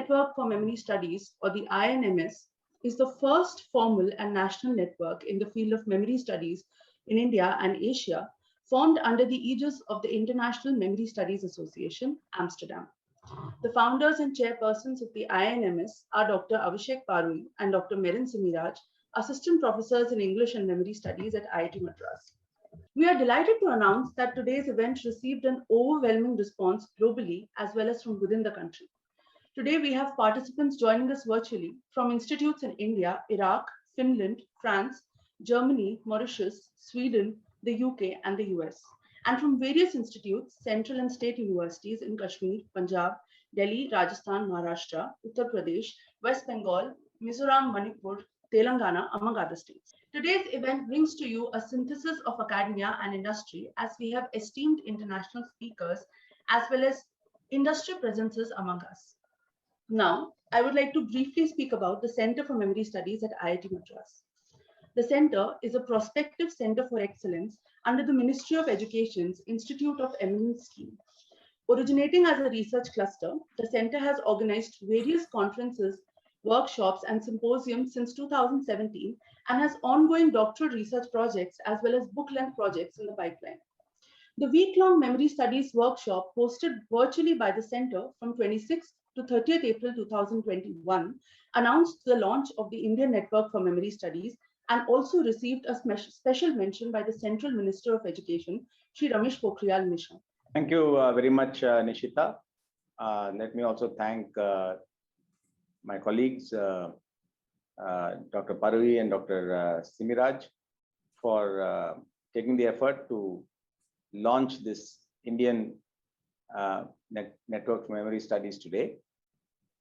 Network for Memory Studies, or the INMS, is the first formal and national network in the field of memory studies in India and Asia, formed under the aegis of the International Memory Studies Association, Amsterdam. The founders and chairpersons of the INMS are Dr. Avishek Parui and Dr. Merin Simi, assistant professors in English and Memory Studies at IIT Madras. We are delighted to announce that today's event received an overwhelming response globally as well as from within the country. Today, we have participants joining us virtually from institutes in India, Iraq, Finland, France, Germany, Mauritius, Sweden, the UK, and the US, and from various institutes, central and state universities in Kashmir, Punjab, Delhi, Rajasthan, Maharashtra, Uttar Pradesh, West Bengal, Mizoram, Manipur, Telangana, among other states. Today's event brings to you a synthesis of academia and industry, as we have esteemed international speakers as well as industry presences among us. Now, I would like to briefly speak about the Center for Memory Studies at IIT Madras. The center is a prospective center for excellence under the Ministry of Education's Institute of Eminence scheme. Originating as a research cluster, the center has organized various conferences, workshops, and symposiums since 2017 and has ongoing doctoral research projects as well as book-length projects in the pipeline. The week-long Memory Studies workshop hosted virtually by the center from 26th to 30th April 2021 announced the launch of the Indian Network for Memory Studies and also received a special mention by the Central Minister of Education, Shri Ramesh Pokhriyal Nishank. Thank you very much, Nishita. Let me also thank my colleagues, Dr. Parui and Dr. Simiraj, for taking the effort to launch this Indian Network for Memory Studies today.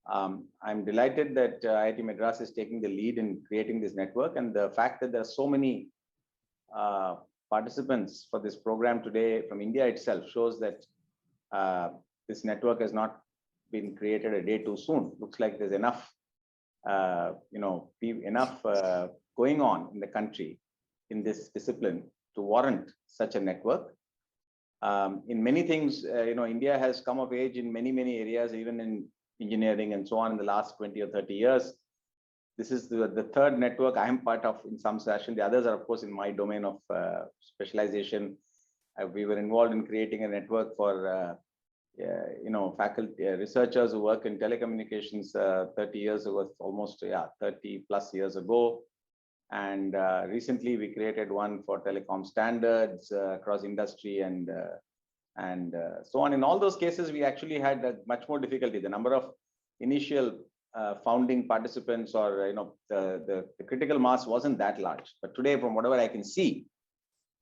I'm delighted that IIT Madras is taking the lead in creating this network, and the fact that there are so many participants for this program today from India itself shows that this network has not been created a day too soon. Looks like there's enough, enough going on in the country in this discipline to warrant such a network. In many things, India has come of age in many areas, even in engineering and so on in the last 20 or 30 years. This is the third network I am part of in some fashion. The others are, of course, in my domain of specialization. We were involved in creating a network for, faculty, researchers who work in telecommunications 30 years ago, almost 30 plus years ago. And recently we created one for telecom standards across industry and so on. In all those cases, we actually had much more difficulty. The number of initial founding participants, or the critical mass wasn't that large. But today, from whatever I can see,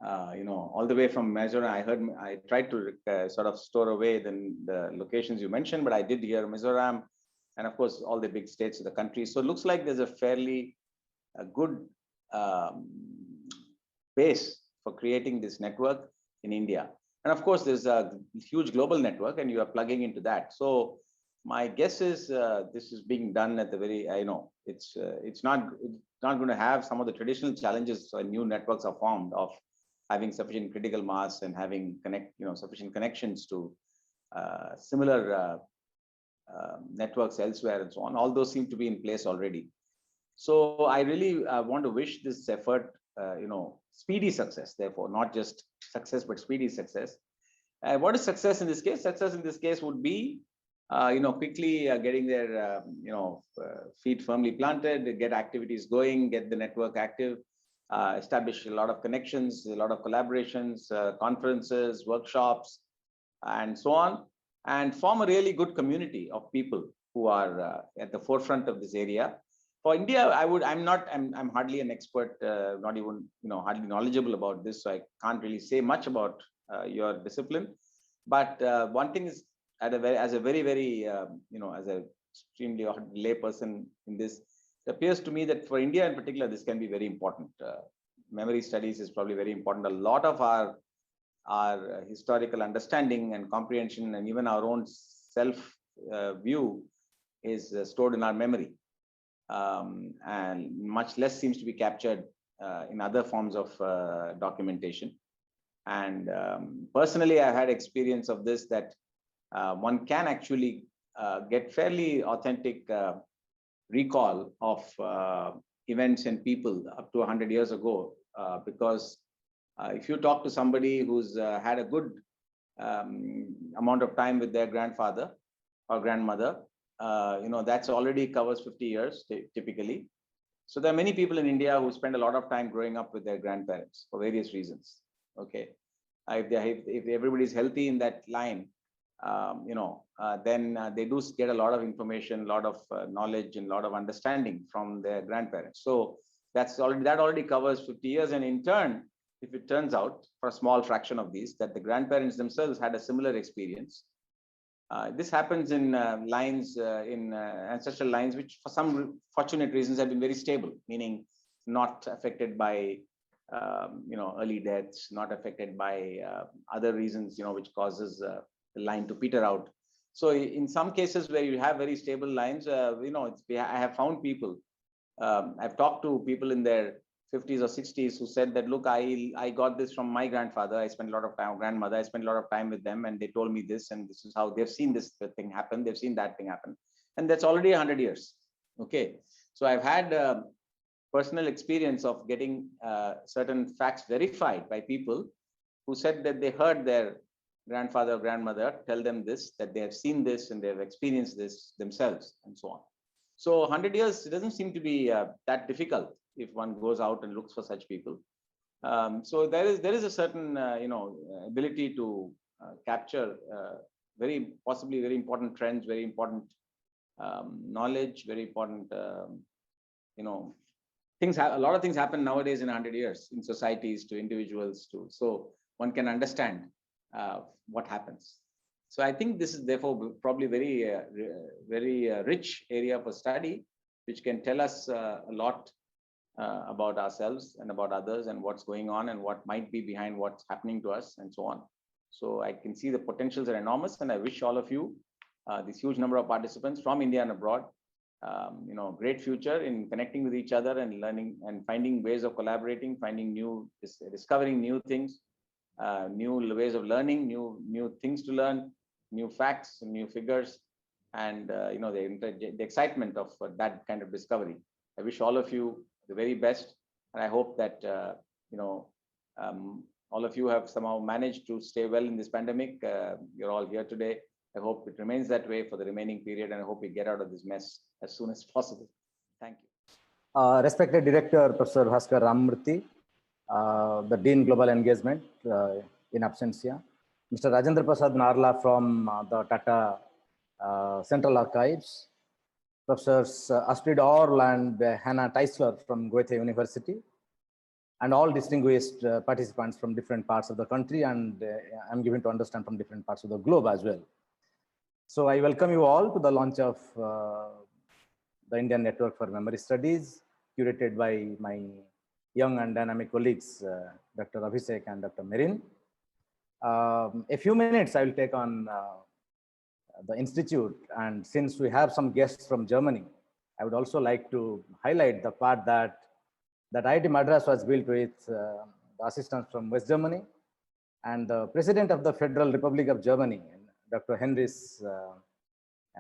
all the way from Mizoram, I tried to sort of store away the locations you mentioned, but I did hear Mizoram, and of course all the big states of the country. So it looks like there's a fairly good base for creating this network in India. And of course, there's a huge global network, and you are plugging into that. So my guess is this is being done at the very, it's not going to have some of the traditional challenges when new networks are formed of having sufficient critical mass and having sufficient connections to similar networks elsewhere and so on. All those seem to be in place already. So I really want to wish this effort, speedy success, therefore, not just success, but speedy success. What is success in this case? Success in this case would be, quickly getting their, feet firmly planted, get activities going, get the network active, establish a lot of connections, a lot of collaborations, conferences, workshops, and so on, and form a really good community of people who are at the forefront of this area. For India, I'm hardly an expert, not even, hardly knowledgeable about this, so I can't really say much about your discipline. But one thing is, as a very, as a extremely lay person in this, it appears to me that for India in particular, this can be very important. Memory studies is probably very important. A lot of our historical understanding and comprehension, and even our own self view, is stored in our memory. And much less seems to be captured in other forms of documentation. And personally, I had experience of this, that one can actually get fairly authentic recall of events and people up to 100 years ago, because if you talk to somebody who's had a good amount of time with their grandfather or grandmother, that's already covers 50 years typically. So there are many people in India who spend a lot of time growing up with their grandparents for various reasons. Okay, if everybody is healthy in that line, then they do get a lot of information, a lot of knowledge, and a lot of understanding from their grandparents. So that already covers 50 years. And in turn, if it turns out for a small fraction of these that the grandparents themselves had a similar experience, this happens in lines, in ancestral lines, which for some fortunate reasons have been very stable, meaning not affected by early deaths, not affected by other reasons, which causes the line to peter out. So in some cases where you have very stable lines, I have found people, I've talked to people in their 50s or 60s who said that, look, I got this from my grandfather. I spent a lot of time, grandmother, I spent a lot of time with them, and they told me this, and this is how they've seen this thing happen. They've seen that thing happen. And that's already 100 years. Okay. So I've had personal experience of getting certain facts verified by people who said that they heard their grandfather or grandmother tell them this, that they have seen this and they have experienced this themselves, and so on. So 100 years, it doesn't seem to be that difficult if one goes out and looks for such people. So there is a certain ability to capture possibly very important trends, very important knowledge, very important things. A lot of things happen nowadays in 100 years in societies, to individuals, so one can understand what happens. So I think this is therefore probably very rich area for study, which can tell us a lot about ourselves and about others, and what's going on and what might be behind what's happening to us, and so on. So I can see the potentials are enormous, and I wish all of you, this huge number of participants from India and abroad, great future in connecting with each other and learning and finding ways of collaborating, discovering new things, new ways of learning, new things to learn, new facts, new figures, and the excitement of that kind of discovery. I wish all of you the very best, and I hope that all of you have somehow managed to stay well in this pandemic. You're all here today. I hope it remains that way for the remaining period, and I hope we get out of this mess as soon as possible. Thank you. Respected Director, Professor Bhaskar Ramamurthi, the Dean Global Engagement in absentia, Mr. Rajendra Prasad Narla from the Tata Central Archives, Professors Astrid Erll and Hanna Teichler from Goethe University, and all distinguished participants from different parts of the country, and I'm given to understand from different parts of the globe as well. So I welcome you all to the launch of the Indian Network for Memory Studies, curated by my young and dynamic colleagues, Dr. Avishek and Dr. Merin. A few minutes I will take on the Institute, and since we have some guests from Germany, I would also like to highlight the part that IIT Madras was built with the assistance from West Germany, and the President of the Federal Republic of Germany, Dr. Heinrich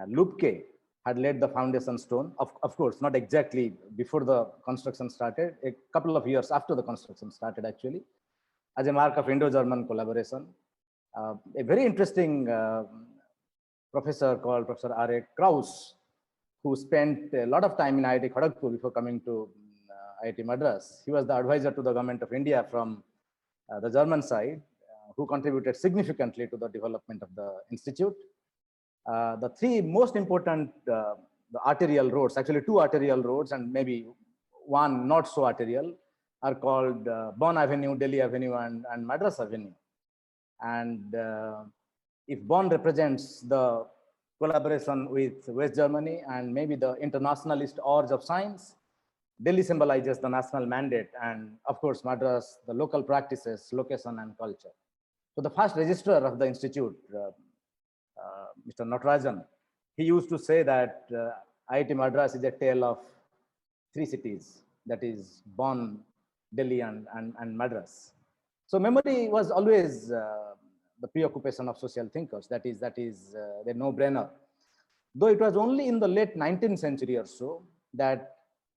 Lübke, had laid the foundation stone, of course, not exactly before the construction started, a couple of years after the construction started actually, as a mark of Indo-German collaboration. A very interesting professor called Professor R.A. Krauss, who spent a lot of time in IIT Kharagpur before coming to IIT Madras. He was the advisor to the government of India from the German side, who contributed significantly to the development of the institute. The three most important the arterial roads, actually two arterial roads and maybe one not so arterial, are called Bonn Avenue, Delhi Avenue, and Madras Avenue. And if Bonn represents the collaboration with West Germany and maybe the internationalist urge of science, Delhi symbolizes the national mandate, and of course Madras, the local practices, location, and culture. So the first registrar of the institute, Mr. Natarajan, he used to say that IIT Madras is a tale of three cities, that is Bonn, Delhi, and Madras. So memory was always the preoccupation of social thinkers. That is a no-brainer. though it was only in the late 19th century or so that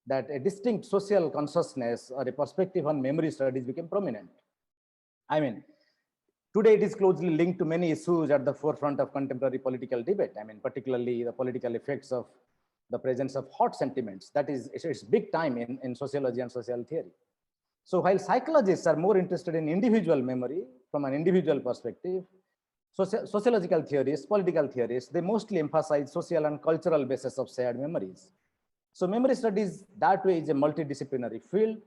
a distinct social consciousness or a perspective on memory studies became prominent. I mean, today it is closely linked to many issues at the forefront of contemporary political debate. I mean, particularly the political effects of the presence of hot sentiments. That is, it's big time in sociology and social theory. So while psychologists are more interested in individual memory from an individual perspective, sociological theorists, political theorists, they mostly emphasize social and cultural basis of shared memories. So memory studies that way is a multidisciplinary field.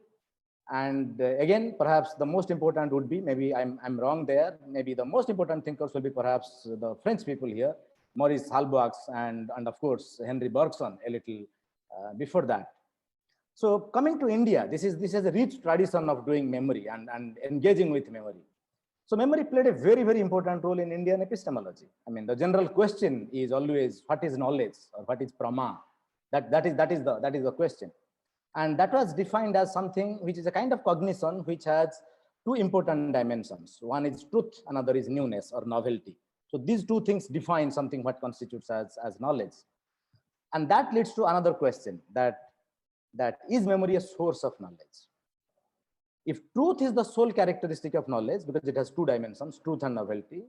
And again, perhaps the most important would be, maybe I'm wrong there, maybe the most important thinkers will be perhaps the French people here, Maurice Halbwachs and of course, Henry Bergson a little before that. So coming to India, this is a rich tradition of doing memory and engaging with memory. So memory played a very, very important role in Indian epistemology. I mean, the general question is always, what is knowledge or what is prama? That is the question. And that was defined as something which is a kind of cognition which has two important dimensions. One is truth, another is newness or novelty. So these two things define something what constitutes as knowledge. And that leads to another question, that is memory a source of knowledge? If truth is the sole characteristic of knowledge, because it has two dimensions, truth and novelty.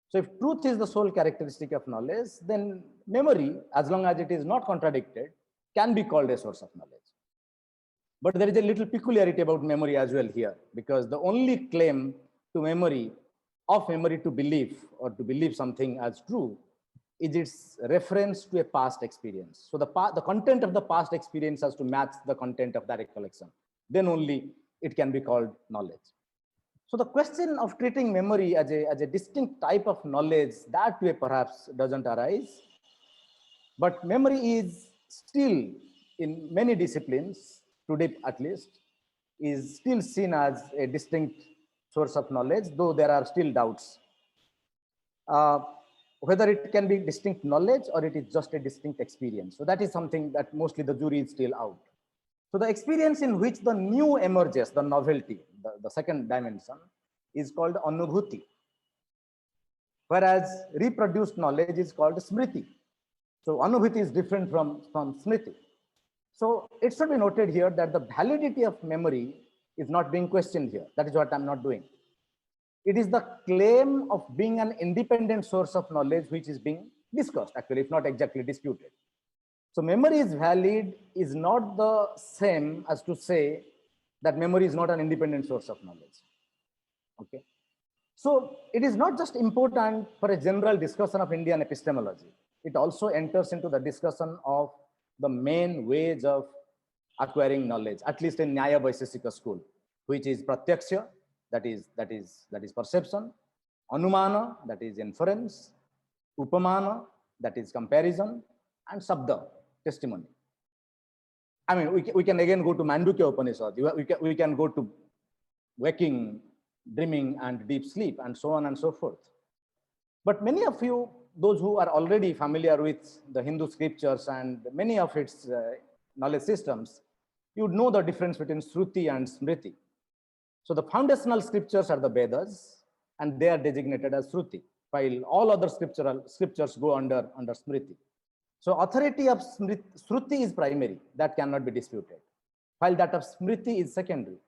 So if truth is the sole characteristic of knowledge, then memory, as long as it is not contradicted, can be called a source of knowledge. But there is a little peculiarity about memory as well here, because the only claim to memory to believe or to believe something as true is its reference to a past experience. So the content of the past experience has to match the content of that recollection. Then only it can be called knowledge. So the question of treating memory as a distinct type of knowledge, that way perhaps doesn't arise. But memory is still, in many disciplines, today at least, is still seen as a distinct source of knowledge, though there are still doubts. Whether it can be distinct knowledge or it is just a distinct experience. So that is something that mostly the jury is still out. So the experience in which the new emerges, the novelty, the second dimension, is called anubhuti. Whereas reproduced knowledge is called smriti. So anubhuti is different from smriti. So it should be noted here that the validity of memory is not being questioned here. That is what I'm not doing. It is the claim of being an independent source of knowledge which is being discussed, actually, if not exactly disputed. So memory is valid is not the same as to say that memory is not an independent source of knowledge. Okay. So it is not just important for a general discussion of Indian epistemology. It also enters into the discussion of the main ways of acquiring knowledge, at least in Nyaya Vaisesika school, which is pratyaksha, that is perception, anumana, that is inference, upamana, that is comparison, and sabda, testimony. I mean, we can again go to Mandukya Upanishad, we can go to waking, dreaming, and deep sleep, and so on and so forth. But many of you, those who are already familiar with the Hindu scriptures and many of its knowledge systems, you would know the difference between Shruti and Smriti. So the foundational scriptures are the Vedas, and they are designated as Shruti, while all other scriptures go under Smriti. So authority of Shruti is primary, that cannot be disputed, while that of Smriti is secondary.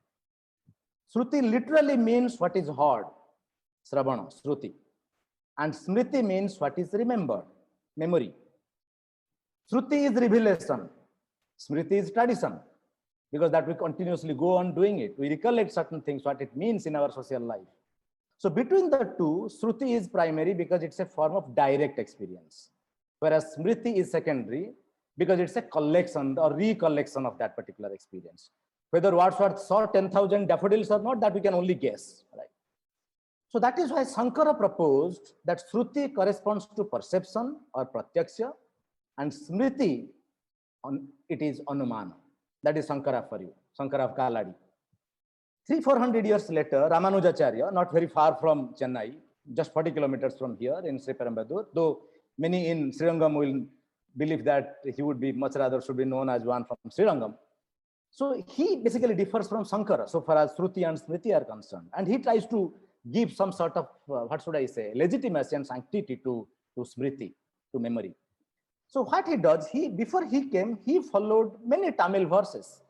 Shruti literally means what is heard, Sravana, Shruti. And Smriti means what is remembered, memory. Shruti is revelation, Smriti is tradition, because that we continuously go on doing it. We recollect certain things, what it means in our social life. So between the two, Shruti is primary because it's a form of direct experience, whereas Smriti is secondary because it's a collection or recollection of that particular experience. Whether Wordsworth saw 10,000 daffodils or not, that we can only guess, right? So that is why Shankara proposed that Shruti corresponds to perception or pratyaksha, and Smriti, it is anumana. That is Shankara for you, Shankara of Kaladi. 300-400 years later, Ramanujacharya, not very far from Chennai, just 40 kilometers from here in Sriperumbudur, though many in Srirangam will believe that he would be much rather should be known as one from Srirangam. So he basically differs from Shankara so far as Shruti and Smriti are concerned. And he tries to give some sort of, what should I say, legitimacy and sanctity to Smriti, to memory. So what he does, before he came, he followed many Tamil verses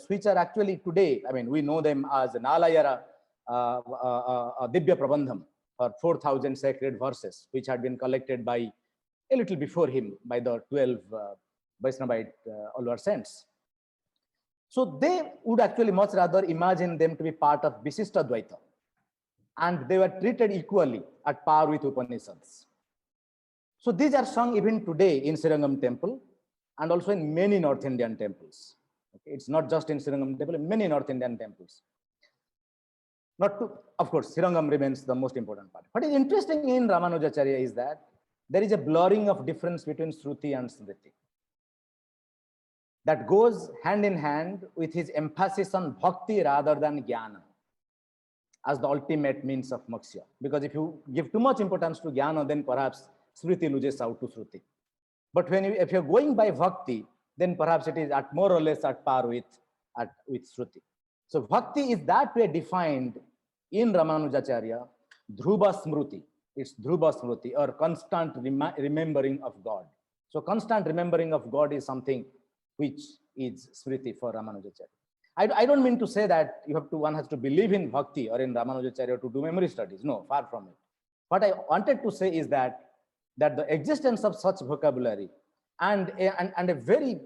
which are actually today, I mean, we know them as Nalayara Dibya Prabandham, or 4,000 sacred verses, which had been collected by a little before him by the 12 Vaishnavite Alvar saints. So they would actually much rather imagine them to be part of Visishta Dvaita, and they were treated equally at par with Upanishads. So these are sung even today in Srirangam temple and also in many North Indian temples. Okay, it's not just in Srirangam temple, in many North Indian temples. Not to, of course, Srirangam remains the most important part. What is interesting in Ramanujacharya is that there is a blurring of difference between Shruti and Smriti that goes hand in hand with his emphasis on bhakti rather than jnana as the ultimate means of moksha. Because if you give too much importance to jnana, then perhaps Smriti loses out to Shruti. But if you're going by bhakti, then perhaps it is at more or less at par with Shruti. So bhakti is that way defined in Ramanujacharya, Dhruva Smriti. It's Dhruva Smriti, or constant remembering of God. So constant remembering of God is something which is Smriti for Ramanujacharya. I don't mean to say that one has to believe in bhakti or in Ramanujacharya to do memory studies. No, far from it. What I wanted to say is that the existence of such vocabulary and a very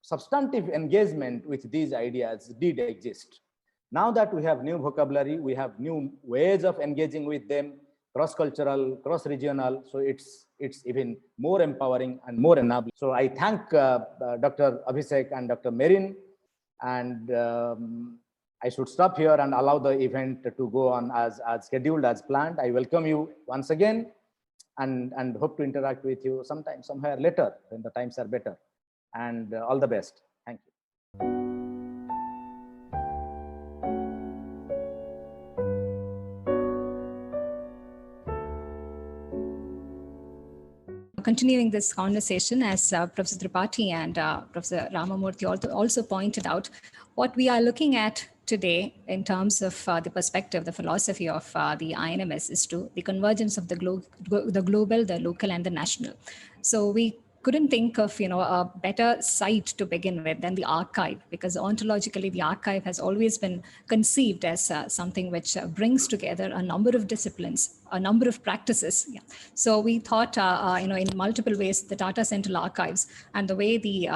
substantive engagement with these ideas did exist. Now that we have new vocabulary, we have new ways of engaging with them, cross-cultural, cross-regional, so it's even more empowering and more enabling. So I thank Dr. Avishek and Dr. Merin, and I should stop here and allow the event to go on as scheduled, as planned. I welcome you once again and hope to interact with you sometime, somewhere later when the times are better. And all the best. Thank you. Continuing this conversation, as Professor Tripathy and Professor Ramamurthi also pointed out, what we are looking at today in terms of the perspective, the philosophy of the INMS is to the convergence of the global, the local, and the national. So we couldn't think of a better site to begin with than the archive, because ontologically the archive has always been conceived as something which brings together a number of disciplines, a number of practices. Yeah. So we thought in multiple ways the Tata Central Archives and the way the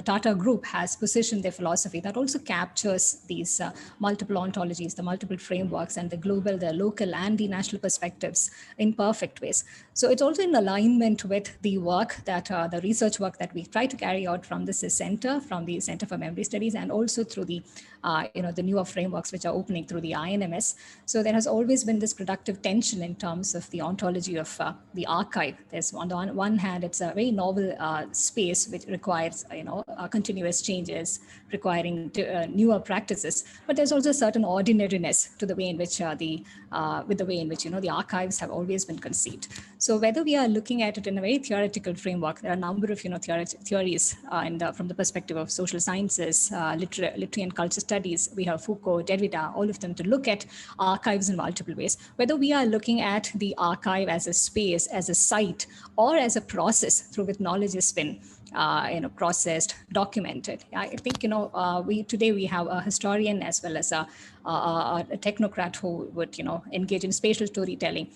Tata Group has positioned their philosophy, that also captures these multiple ontologies, the multiple frameworks, and the global, the local, and the national perspectives in perfect ways. So it's also in alignment with the work that the research work that we try to carry out from this center, from the Center for Memory Studies, and also through the the newer frameworks which are opening through the INMS. So there has always been this productive tension in terms of the ontology of the archive. There's on the one hand, it's a very novel space which requires continuous changes, requiring newer practices. But there's also a certain ordinariness to the way in which the archives have always been conceived. So whether we are looking at it in a very theoretical framework, there are a number of theories from the perspective of social sciences, literary and culture studies. We have Foucault, Derrida, all of them to look at archives in multiple ways. Whether we are looking at the archive as a space, as a site, or as a process through which knowledge has been processed, documented. I think today we have a historian as well as a technocrat who would engage in spatial storytelling,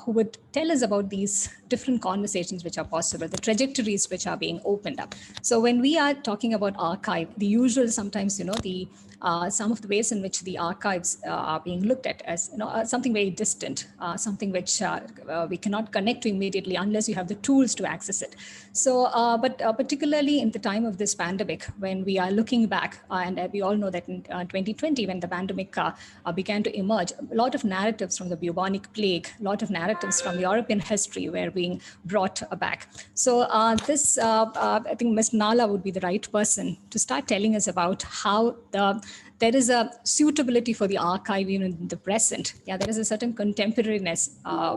who would tell us about these different conversations which are possible, the trajectories which are being opened up. So when we are talking about archive, the usual sometimes some of the ways in which the archives are being looked at as something very distant, something which we cannot connect to immediately unless you have the tools to access it. So, but particularly in the time of this pandemic, when we are looking back, and we all know that in 2020, when the pandemic began to emerge, a lot of narratives from the bubonic plague, a lot of narratives from European history were being brought back. So I think Ms. Narla would be the right person to start telling us about how there is a suitability for the archive even in the present. Yeah, there is a certain contemporariness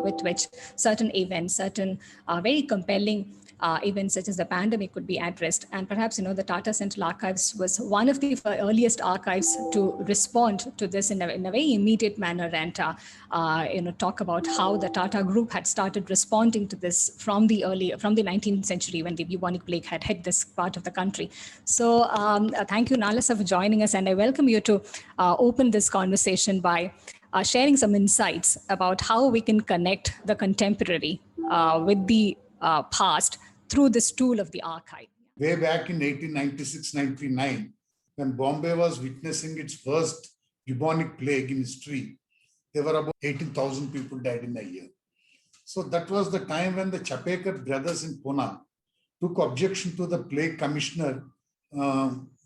with which certain events, certain very compelling events such as the pandemic could be addressed. And perhaps, the Tata Central Archives was one of the earliest archives to respond to this in a very immediate manner and, talk about how the Tata Group had started responding to this from the 19th century when the bubonic plague had hit this part of the country. So thank you, Narla, for joining us. And I welcome you to open this conversation by sharing some insights about how we can connect the contemporary with the past through this tool of the archive. Way back in 1896-99, when Bombay was witnessing its first bubonic plague in history, there were about 18,000 people died in a year. So that was the time when the Chapekar brothers in Pune took objection to the plague commissioner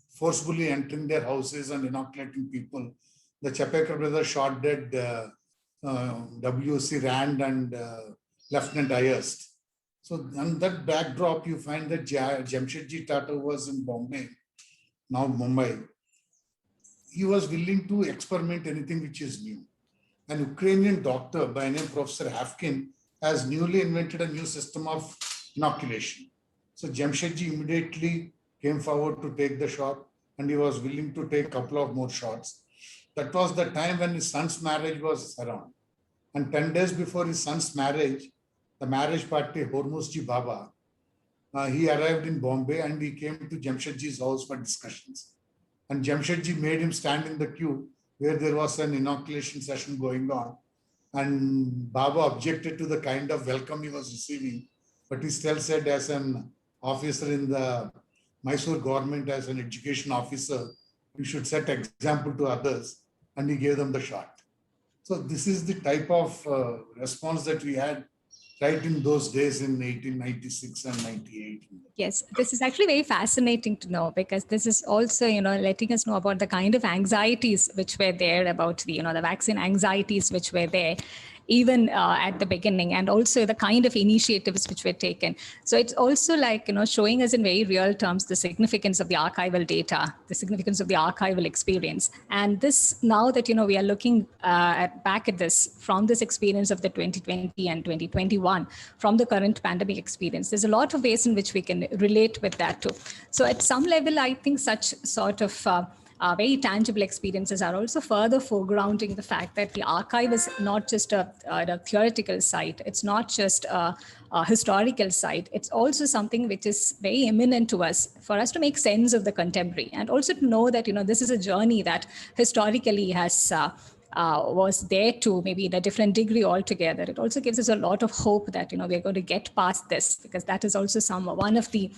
forcefully entering their houses and inoculating people. The Chapekar brothers shot dead W.C. Rand and Lieutenant Ayerst. So on that backdrop, you find that Jamshedji Tata was in Bombay, now Mumbai. He was willing to experiment anything which is new. An Ukrainian doctor by name Professor Havkin has newly invented a new system of inoculation. So Jamshedji immediately came forward to take the shot, and he was willing to take a couple of more shots. That was the time when his son's marriage was around. And 10 days before his son's marriage, the marriage party, Hormuzji Baba, he arrived in Bombay and he came to Jamshedji's house for discussions. And Jamshedji made him stand in the queue where there was an inoculation session going on. And Baba objected to the kind of welcome he was receiving, but he still said, as an officer in the Mysore government, as an education officer, you should set example to others, and he gave them the shot. So this is the type of response that we had right in those days in 1896 and 98. Yes, this is actually very fascinating to know, because this is also, letting us know about the kind of anxieties which were there about the vaccine anxieties which were there even at the beginning, and also the kind of initiatives which were taken. So it's also like, showing us in very real terms the significance of the archival data, the significance of the archival experience. And this, now that, we are looking back at this from this experience of the 2020 and 2021, from the current pandemic experience, there's a lot of ways in which we can relate with that too. So at some level, I think such sort of very tangible experiences are also further foregrounding the fact that the archive is not just a theoretical site. It's not just a historical site. It's also something which is very imminent to us, for us to make sense of the contemporary, and also to know that, this is a journey that historically has was there to maybe in a different degree altogether. It also gives us a lot of hope that, we're going to get past this, because that is also one of the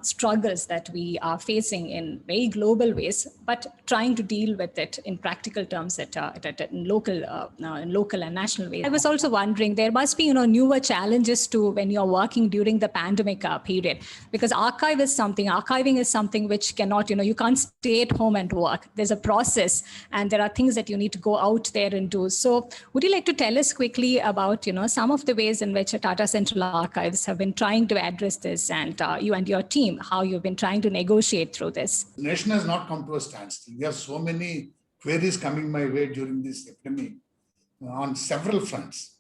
struggles that we are facing in very global ways, but trying to deal with it in practical terms in local and national ways. I was also wondering, there must be, newer challenges too when you're working during the pandemic period, because archiving is something which cannot, you can't stay at home and work. There's a process, and there are things that you need to go out there and do. So would you like to tell us quickly about, some of the ways in which Tata Central Archives have been trying to address this, and you and your team, how you've been trying to negotiate through this? The nation has not come to a standstill. We have so many queries coming my way during this epidemic on several fronts.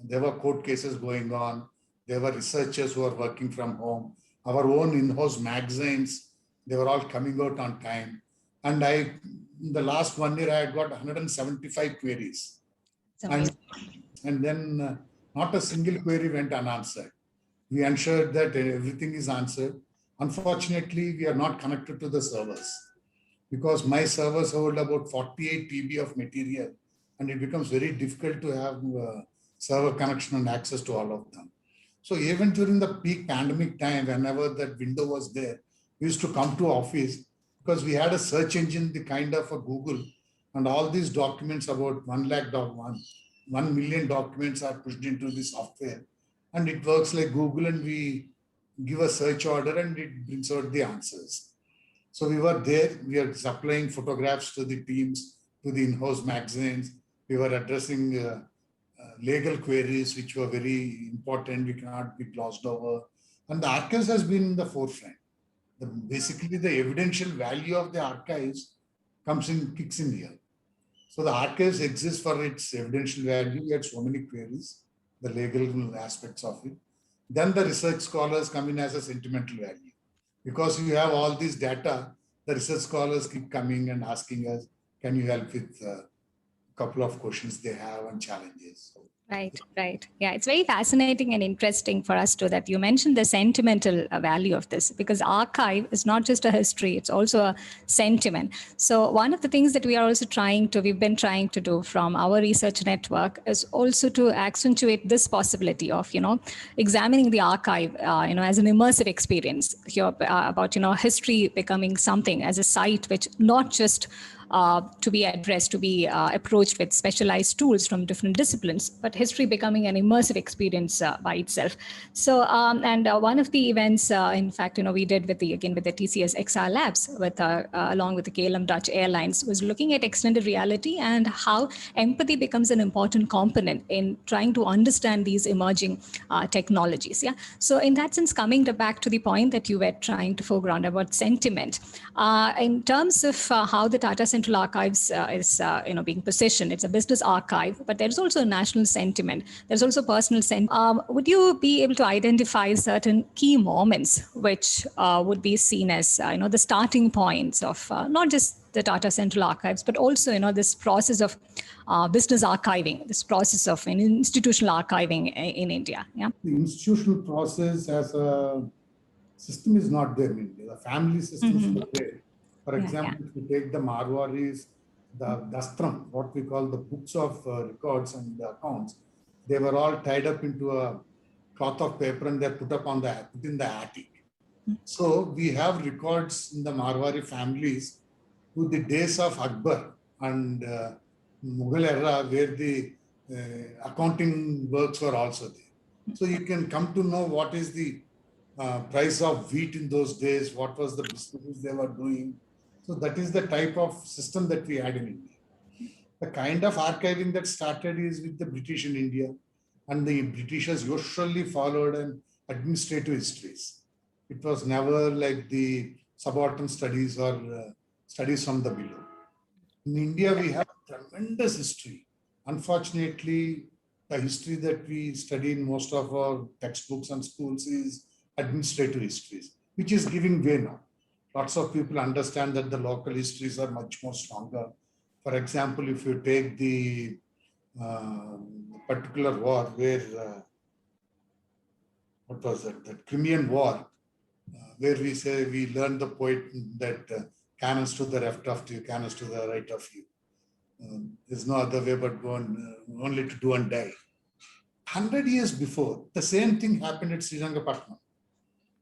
There were court cases going on. There were researchers who are working from home. Our own in-house magazines, they were all coming out on time. And in the last 1 year, I had got 175 queries. And then not a single query went unanswered. We ensured that everything is answered. Unfortunately, we are not connected to the servers, because my servers hold about 48 TB of material, and it becomes very difficult to have server connection and access to all of them. So even during the peak pandemic time, whenever that window was there, we used to come to office, because we had a search engine, the kind of a Google, and all these documents, about 1 million documents are pushed into the software, and it works like Google, and we give a search order and it brings out the answers. So we were there, we are supplying photographs to the teams, to the in-house magazines. We were addressing legal queries, which were very important, we cannot be glossed over. And the archives has been in the forefront. Basically, the evidential value of the archives kicks in here. So the archives exist for its evidential value. We had so many queries, the legal aspects of it. Then the research scholars come in as a sentimental value. Because you have all this data, the research scholars keep coming and asking us, can you help with a couple of questions they have and challenges. So, Right, right. Yeah, it's very fascinating and interesting for us too that you mentioned the sentimental value of this, because archive is not just a history, it's also a sentiment. So one of the things that we've been trying to do from our research network is also to accentuate this possibility of, examining the archive, as an immersive experience here about, history becoming something as a site which not just to be addressed, to be approached with specialized tools from different disciplines, but history becoming an immersive experience by itself. So, and one of the events, in fact, we did with the TCS XR Labs, with along with the KLM Dutch Airlines, was looking at extended reality and how empathy becomes an important component in trying to understand these emerging technologies. Yeah. So, in that sense, coming back to the point that you were trying to foreground about sentiment, in terms of how the Tata Central Archives is being positioned, it's a business archive, but there's also a national sentiment. There's also personal sentiment. Would you be able to identify certain key moments which would be seen as the starting points of not just the Tata Central Archives, but also this process of business archiving, this process of institutional archiving in India? Yeah. The institutional process as a system is not there in India. The family systems are there. For example, if you take the Marwaris, the Dastram, what we call the books of records and the accounts, they were all tied up into a cloth of paper and they're put in the attic. So we have records in the Marwari families to the days of Akbar and Mughal era, where the accounting works were also there. So you can come to know what is the price of wheat in those days, what was the businesses they were doing. So that is the type of system that we had in India. The kind of archiving that started is with the British in India, and the Britishers usually followed an administrative histories. It was never like the subaltern studies or studies from the below. In India, we have tremendous history. Unfortunately, the history that we study in most of our textbooks and schools is administrative histories, which is giving way now. Lots of people understand that the local histories are much more stronger. For example, if you take the particular war where, what was it, the Crimean War, where we say we learned the poet that cannons to the left of you, cannons to the right of you. There's no other way but go on, only to do and die. 100 years before, the same thing happened at Srirangapatnam.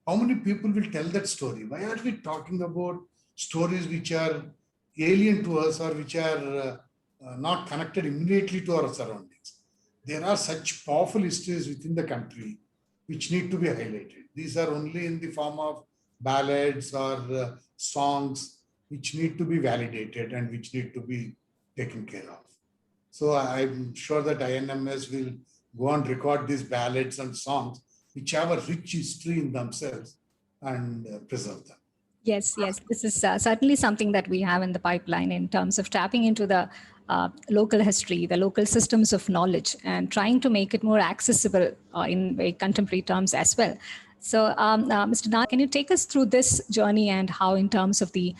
How many people will tell that story? Why are we talking about stories which are alien to us or which are not connected immediately to our surroundings? There are such powerful histories within the country which need to be highlighted. These are only in the form of ballads or songs which need to be validated and which need to be taken care of. So I'm sure that INMS will go and record these ballads and songs which have a rich history in themselves and preserve them. Yes, yes. This is certainly something that we have in the pipeline in terms of tapping into the local history, the local systems of knowledge, and trying to make it more accessible in very contemporary terms as well. So, Mr. Narla, can you take us through this journey and how, in terms of the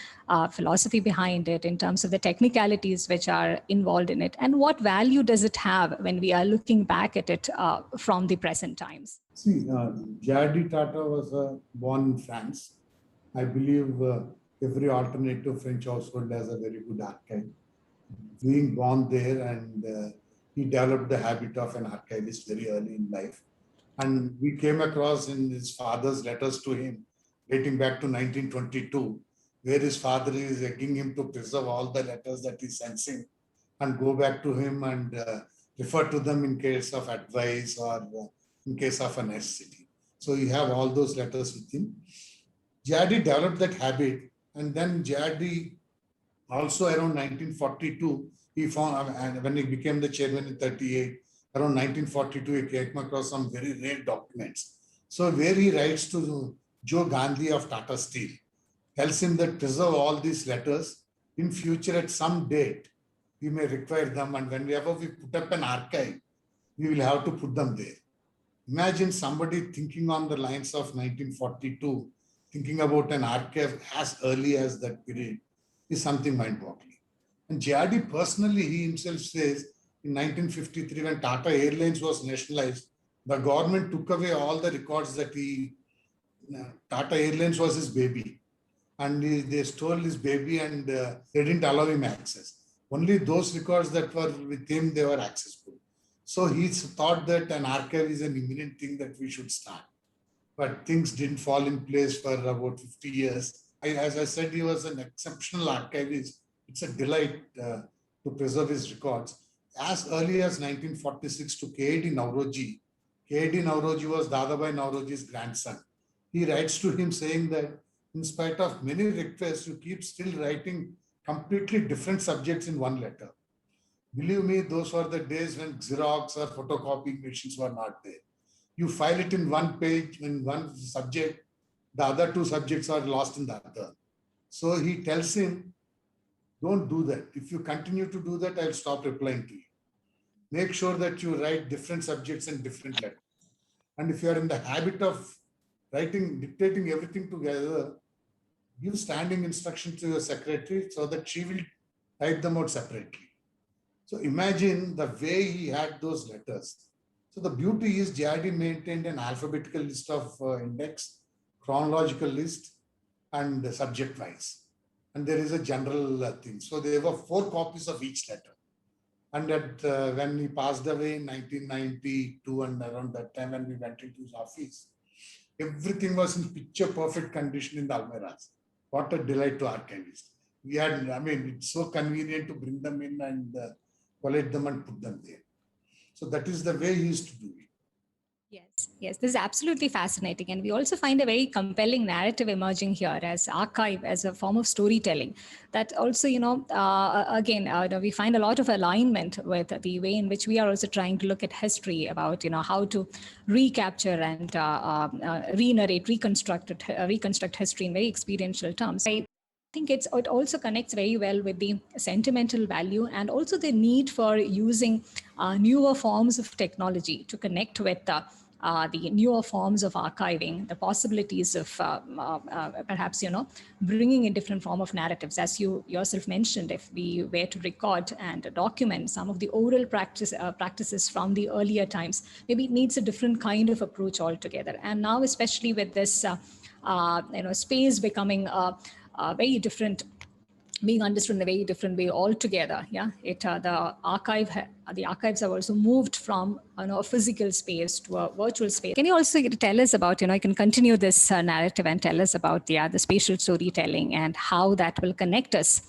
philosophy behind it, in terms of the technicalities which are involved in it, and what value does it have when we are looking back at it from the present times? See, J.R.D. Tata was born in France. I believe every alternative French household has a very good archive. Being born there, and he developed the habit of an archivist very early in life. And we came across in his father's letters to him, dating back to 1922, where his father is egging him to preserve all the letters that he sends him and go back to him and refer to them in case of advice or in case of a necessity. So you have all those letters with him. J.R.D. developed that habit, and then J.R.D. also around 1942, he found, and when he became the chairman in 38, around 1942, he came across some very rare documents. So where he writes to Joe Gandhi of Tata Steel, tells him that preserve all these letters. In future, at some date, we may require them, and whenever we put up an archive, we will have to put them there. Imagine somebody thinking on the lines of 1942, thinking about an archive as early as that period is something mind-boggling. And JRD personally, he himself says, in 1953, when Tata Airlines was nationalized, the government took away all the records that Tata Airlines was his baby. And they stole his baby and they didn't allow him access. Only those records that were with him, they were accessible. So he thought that an archive is an imminent thing that we should start. But things didn't fall in place for about 50 years. As I said, he was an exceptional archivist. It's a delight to preserve his records. As early as 1946 to K.A.D. Nauroji. K.A.D. Nauroji was Dadabhai Nauroji's grandson. He writes to him saying that in spite of many requests, you keep still writing completely different subjects in one letter. Believe me, those were the days when Xerox or photocopying machines were not there. You file it in one page, in one subject, the other two subjects are lost in the other. So he tells him, don't do that. If you continue to do that, I'll stop replying to you. Make sure that you write different subjects in different letters. And if you are in the habit of dictating everything together, give standing instructions to your secretary so that she will type them out separately. So imagine the way he had those letters. So the beauty is JRD maintained an alphabetical list of index, chronological list, and subject-wise. And there is a general thing. So there were 4 copies of each letter. And when he passed away in 1992 and around that time when we went into his office, everything was in picture-perfect condition in the almirahs. What a delight to archivists. It's so convenient to bring them in and collect them and put them there. So that is the way he used to do it. Yes, this is absolutely fascinating. And we also find a very compelling narrative emerging here as archive, as a form of storytelling. That also, we find a lot of alignment with the way in which we are also trying to look at history, about, how to recapture and re-narrate, reconstruct history in very experiential terms. I think it also connects very well with the sentimental value and also the need for using newer forms of technology to connect with the newer forms of archiving, the possibilities of perhaps, bringing a different form of narratives. As you yourself mentioned, if we were to record and document some of the oral practices from the earlier times, maybe it needs a different kind of approach altogether. And now, especially with this, space becoming very different, being understood in a very different way altogether. The archives have also moved from a physical space to a virtual space. Can you also tell us about, you can continue this narrative and tell us about the spatial storytelling and how that will connect us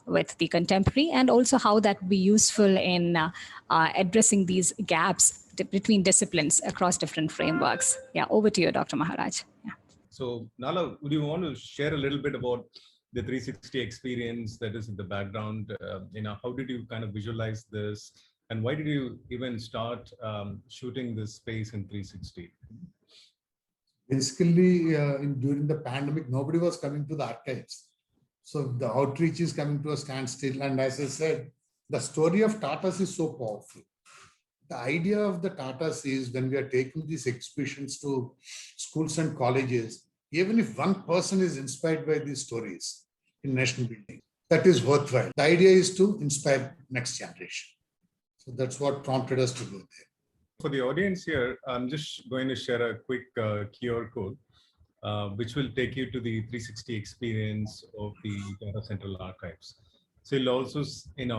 with the contemporary, and also how that will be useful in addressing these gaps between disciplines across different frameworks. Over to you, Dr. Maharaj. So Nala, would you want to share a little bit about the 360 experience that is in the background? How did you kind of visualize this, and why did you even start shooting this space in 360? Basically, during the pandemic, nobody was coming to the archives. So the outreach is coming to a standstill. And as I said, the story of Tatas is so powerful. The idea of the Tatas is, when we are taking these exhibitions to schools and colleges, even if one person is inspired by these stories in national building, that is worthwhile. The idea is to inspire next generation. So that's what prompted us to go there. For the audience here, I'm just going to share a quick QR code, which will take you to the 360 experience of the Tata Central Archives. So you'll also, in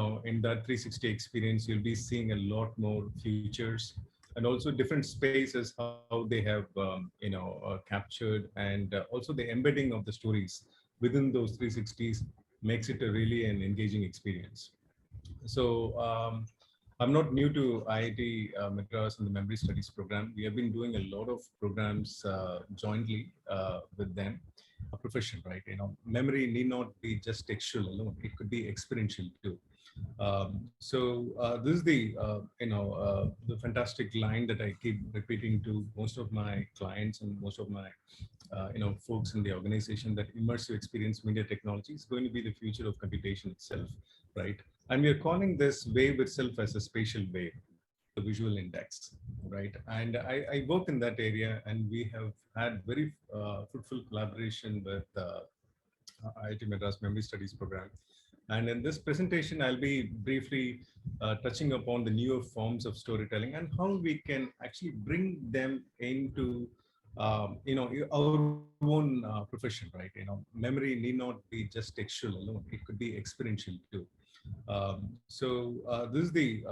that 360 experience, you'll be seeing a lot more features and also different spaces, how they have, captured, and also the embedding of the stories within those 360s makes it a really an engaging experience. So I'm not new to IIT Madras and the Memory Studies program. We have been doing a lot of programs jointly with them. A profession, right? Memory need not be just textual alone. It could be experiential too. This is the fantastic line that I keep repeating to most of my clients and most of my folks in the organization, that immersive experience media technology is going to be the future of computation itself, right? And we are calling this wave itself as a spatial wave. the visual index, right? And I work in that area, and we have had very fruitful collaboration with IIT Madras Memory Studies program. And in this presentation, I'll be briefly touching upon the newer forms of storytelling and how we can actually bring them into our own profession, right? Memory need not be just textual alone; it could be experiential too. This is the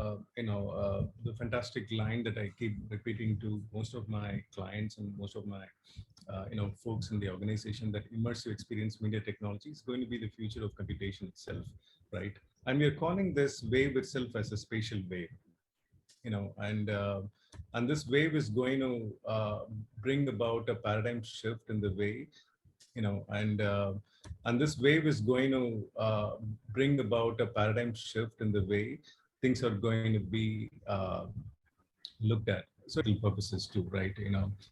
fantastic line that I keep repeating to most of my clients and most of my folks in the organization, that immersive experience media technology is going to be the future of computation itself, right? And we are calling this wave itself as a spatial wave, and this wave is going to bring about a paradigm shift in the way, and this wave is going to bring about a paradigm shift in the way things are going to be looked at. So purposes too, right?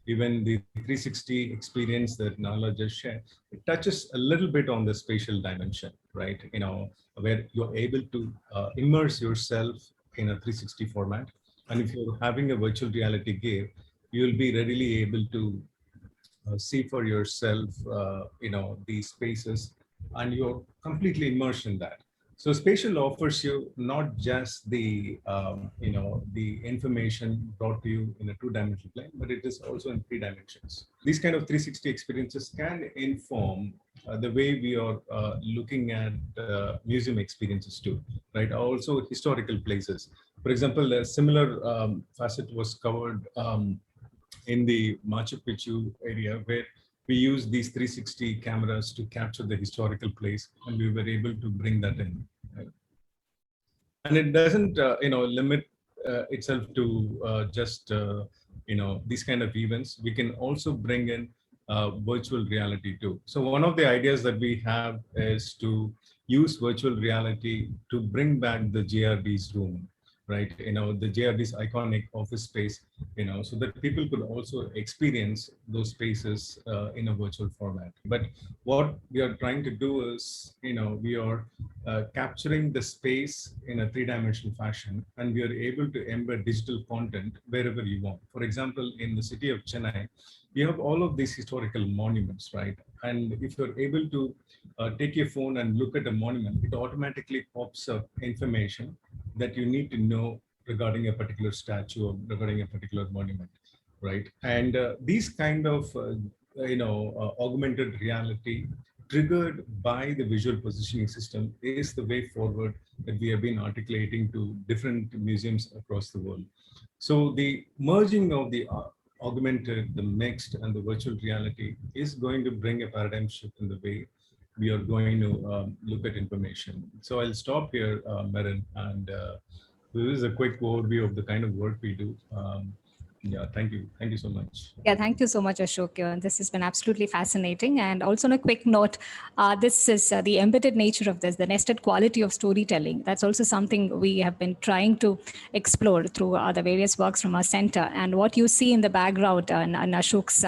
Even the 360 experience that Narla just shared, it touches a little bit on the spatial dimension, right? Where you're able to immerse yourself in a 360 format. And if you're having a virtual reality gear, you'll be readily able to see for yourself, these spaces, and you're completely immersed in that. So spatial offers you not just the, the information brought to you in a two-dimensional plane, but it is also in 3 dimensions. These kind of 360 experiences can inform the way we are looking at museum experiences too, right? Also historical places. For example, a similar facet was covered in the Machu Picchu area, where we use these 360 cameras to capture the historical place, and we were able to bring that in. Right? And it doesn't, limit itself to just, these kind of events. We can also bring in virtual reality too. So one of the ideas that we have is to use virtual reality to bring back the JRD's room, right? The JRD's iconic office space, so that people could also experience those spaces in a virtual format. But what we are trying to do is, we are capturing the space in a 3-dimensional fashion, and we are able to embed digital content wherever you want. For example, in the city of Chennai, you have all of these historical monuments, right? And if you're able to take your phone and look at a monument, it automatically pops up information that you need to know regarding a particular statue or regarding a particular monument, right? And these kind of, augmented reality triggered by the visual positioning system is the way forward that we have been articulating to different museums across the world. So the merging of the augmented, the mixed, and the virtual reality is going to bring a paradigm shift in the way we are going to look at information. So I'll stop here, Merin, and this is a quick overview of the kind of work we do. Yeah, thank you. Thank you so much. Yeah, thank you so much, Ashok. This has been absolutely fascinating. And also on a quick note, this is the embedded nature of this, the nested quality of storytelling. That's also something we have been trying to explore through the various works from our center. And what you see in the background in Ashok's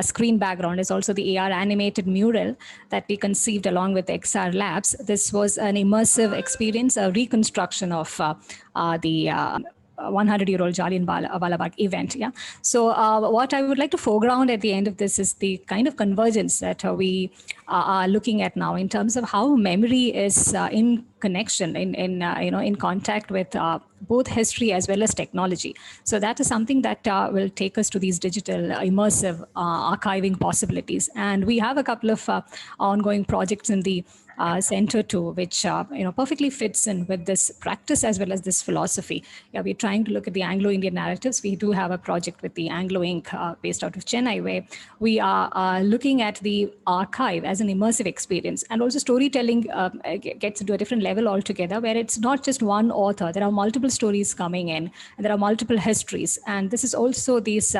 screen background is also the AR animated mural that we conceived along with XR Labs. This was an immersive experience, a reconstruction of the 100-year-old Jallianwala Bagh event. Yeah. So what I would like to foreground at the end of this is the kind of convergence that we are looking at now in terms of how memory is in connection, in contact with both history as well as technology. So that is something that will take us to these digital immersive archiving possibilities. And we have a couple of ongoing projects in the center too, which perfectly fits in with this practice as well as this philosophy. Yeah, we're trying to look at the Anglo-Indian narratives. We do have a project with the Anglo Inc. Based out of Chennai, where we are looking at the archive as an immersive experience, and also storytelling gets into a different level altogether, where it's not just one author. There are multiple stories coming in, and there are multiple histories, and this is also this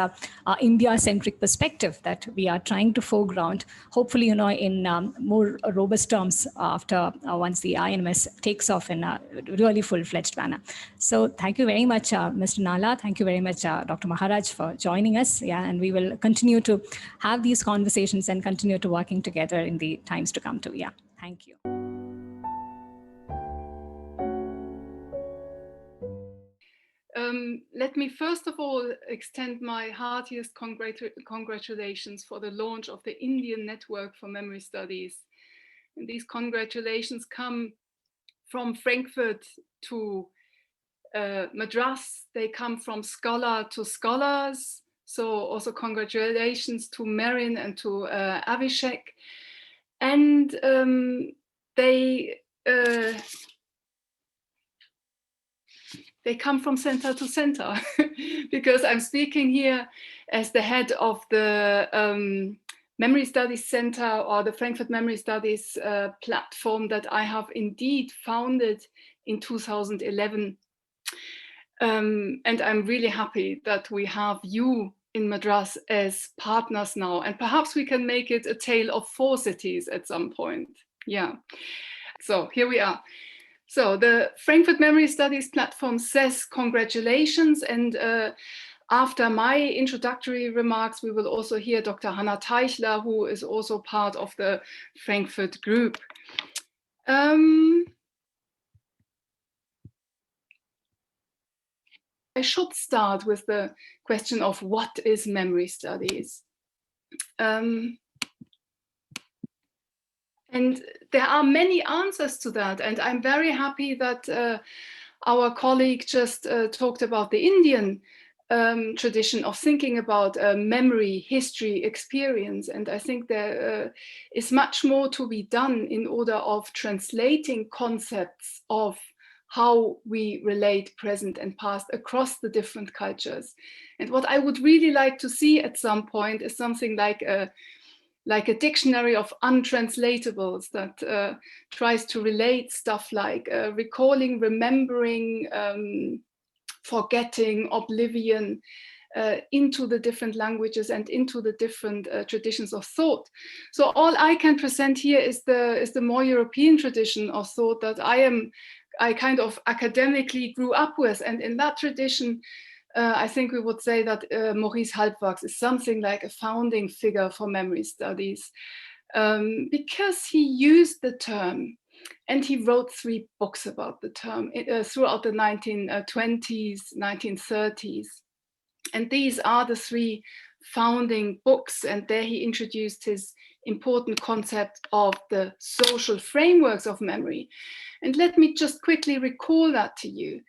India-centric perspective that we are trying to foreground. Hopefully, in more robust terms after once the INMS takes off in a really full-fledged manner. So thank you very much, Mr. Narla. Thank you very much, Dr. Maharaj, for joining us. Yeah, and we will continue to have these conversations and continue to working together in the times to come too. Yeah, thank you. Let me first of all extend my heartiest congratulations for the launch of the Indian Network for Memory Studies. And these congratulations come from Frankfurt to Madras. They come from scholar to scholars. So also congratulations to Merin and to Avishek. And they come from center to center because I'm speaking here as the head of the Memory Studies Center, or the Frankfurt Memory Studies platform that I have indeed founded in 2011. And I'm really happy that we have you in Madras as partners now, and perhaps we can make it a tale of 4 cities at some point. Yeah, so here we are. So the Frankfurt Memory Studies platform says congratulations, and after my introductory remarks, we will also hear Dr. Hanna Teichler, who is also part of the Frankfurt group. I should start with the question of what is memory studies? And there are many answers to that, and I'm very happy that our colleague just talked about the Indian tradition of thinking about memory, history, experience, and I think there is much more to be done in order of translating concepts of how we relate present and past across the different cultures. And what I would really like to see at some point is something like a dictionary of untranslatables that tries to relate stuff like recalling, remembering, forgetting, oblivion into the different languages and into the different traditions of thought. So all I can present here is the more European tradition of thought that I kind of academically grew up with, and in that tradition, I think we would say that Maurice Halbwachs is something like a founding figure for memory studies, because he used the term, and he wrote 3 books about the term throughout the 1920s, 1930s. And these are the 3 founding books, and there he introduced his important concept of the social frameworks of memory. And let me just quickly recall that to you.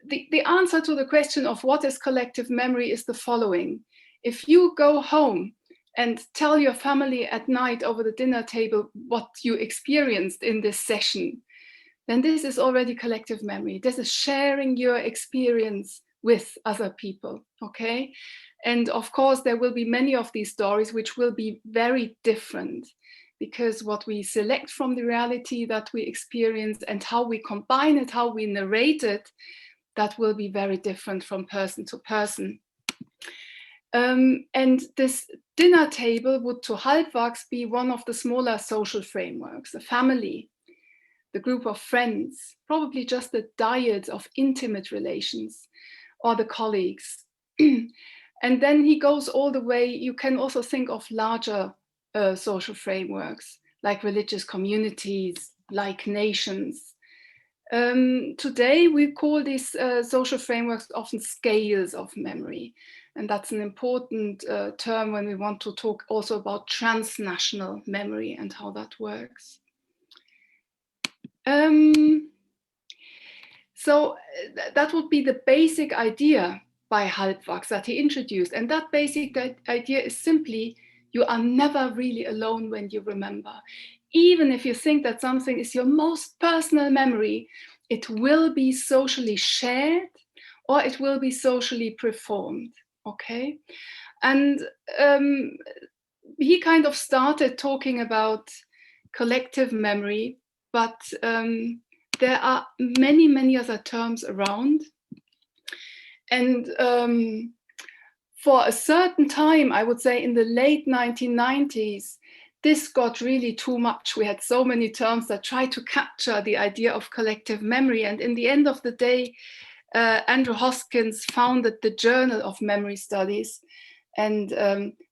The answer to the question of what is collective memory is the following. If you go home and tell your family at night over the dinner table what you experienced in this session, then this is already collective memory. This is sharing your experience with other people, okay? And of course, there will be many of these stories which will be very different, because what we select from the reality that we experience and how we combine it, how we narrate it, that will be very different from person to person. And this dinner table would, to Halbwachs, be one of the smaller social frameworks, the family, the group of friends, probably just the dyad of intimate relations, or the colleagues. And then he goes all the way, you can also think of larger social frameworks, like religious communities, like nations. Today, we call these social frameworks often scales of memory. And that's an important term when we want to talk also about transnational memory and how that works. So that would be the basic idea by Halbwachs that he introduced. And that basic idea is simply, you are never really alone when you remember. Even if you think that something is your most personal memory, it will be socially shared or it will be socially performed, okay? And he kind of started talking about collective memory, but there are many, many other terms around. And for a certain time, I would say in the late 1990s, this got really too much. We had so many terms that tried to capture the idea of collective memory. And in the end of the day, Andrew Hoskins founded the Journal of Memory Studies. And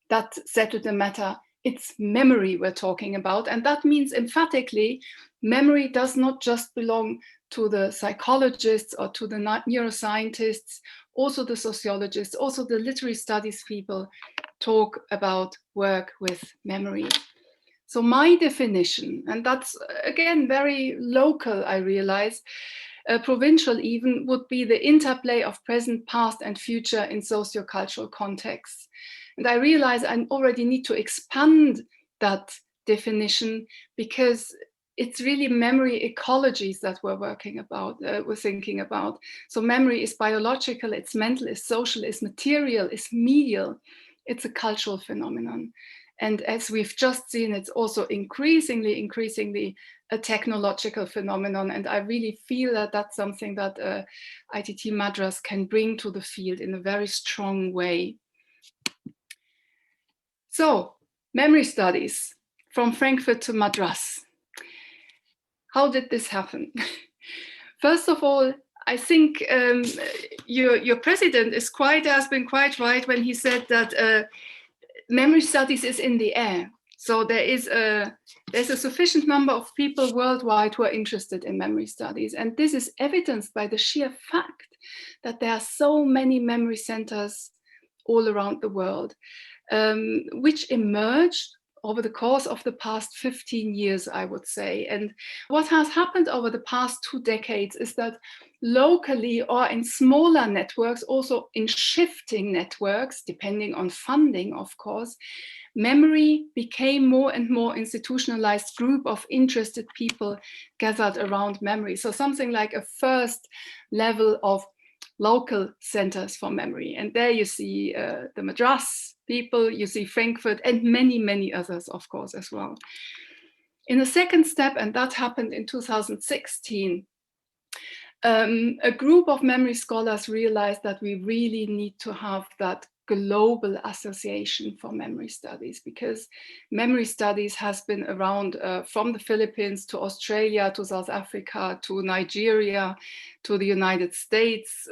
that settled the matter. It's memory we're talking about. And that means emphatically, memory does not just belong to the psychologists or to the neuroscientists, also the sociologists, also the literary studies people talk about work with memory. So my definition, and that's again very local, I realize, provincial even, would be the interplay of present, past, and future in sociocultural contexts. And I realize I already need to expand that definition, because it's really memory ecologies that we're thinking about. So memory is biological, it's mental, it's social, it's material, it's medial, it's a cultural phenomenon. And as we've just seen, it's also increasingly a technological phenomenon. And I really feel that that's something that ITT Madras can bring to the field in a very strong way. So, memory studies from Frankfurt to Madras. How did this happen? First of all, I think your president has been quite right when he said that memory studies is in the air. So there's a sufficient number of people worldwide who are interested in memory studies. And this is evidenced by the sheer fact that there are so many memory centers all around the world, which emerged over the course of the past 15 years, I would say. And what has happened over the past 2 decades is that locally or in smaller networks, also in shifting networks, depending on funding, of course, memory became more and more institutionalized group of interested people gathered around memory. So something like a first level of local centers for memory. And there you see the Madras people, you see Frankfurt, and many, many others, of course, as well. In a second step, and that happened in 2016, a group of memory scholars realized that we really need to have that global association for memory studies, because memory studies has been around from the Philippines to Australia to South Africa to Nigeria to the United States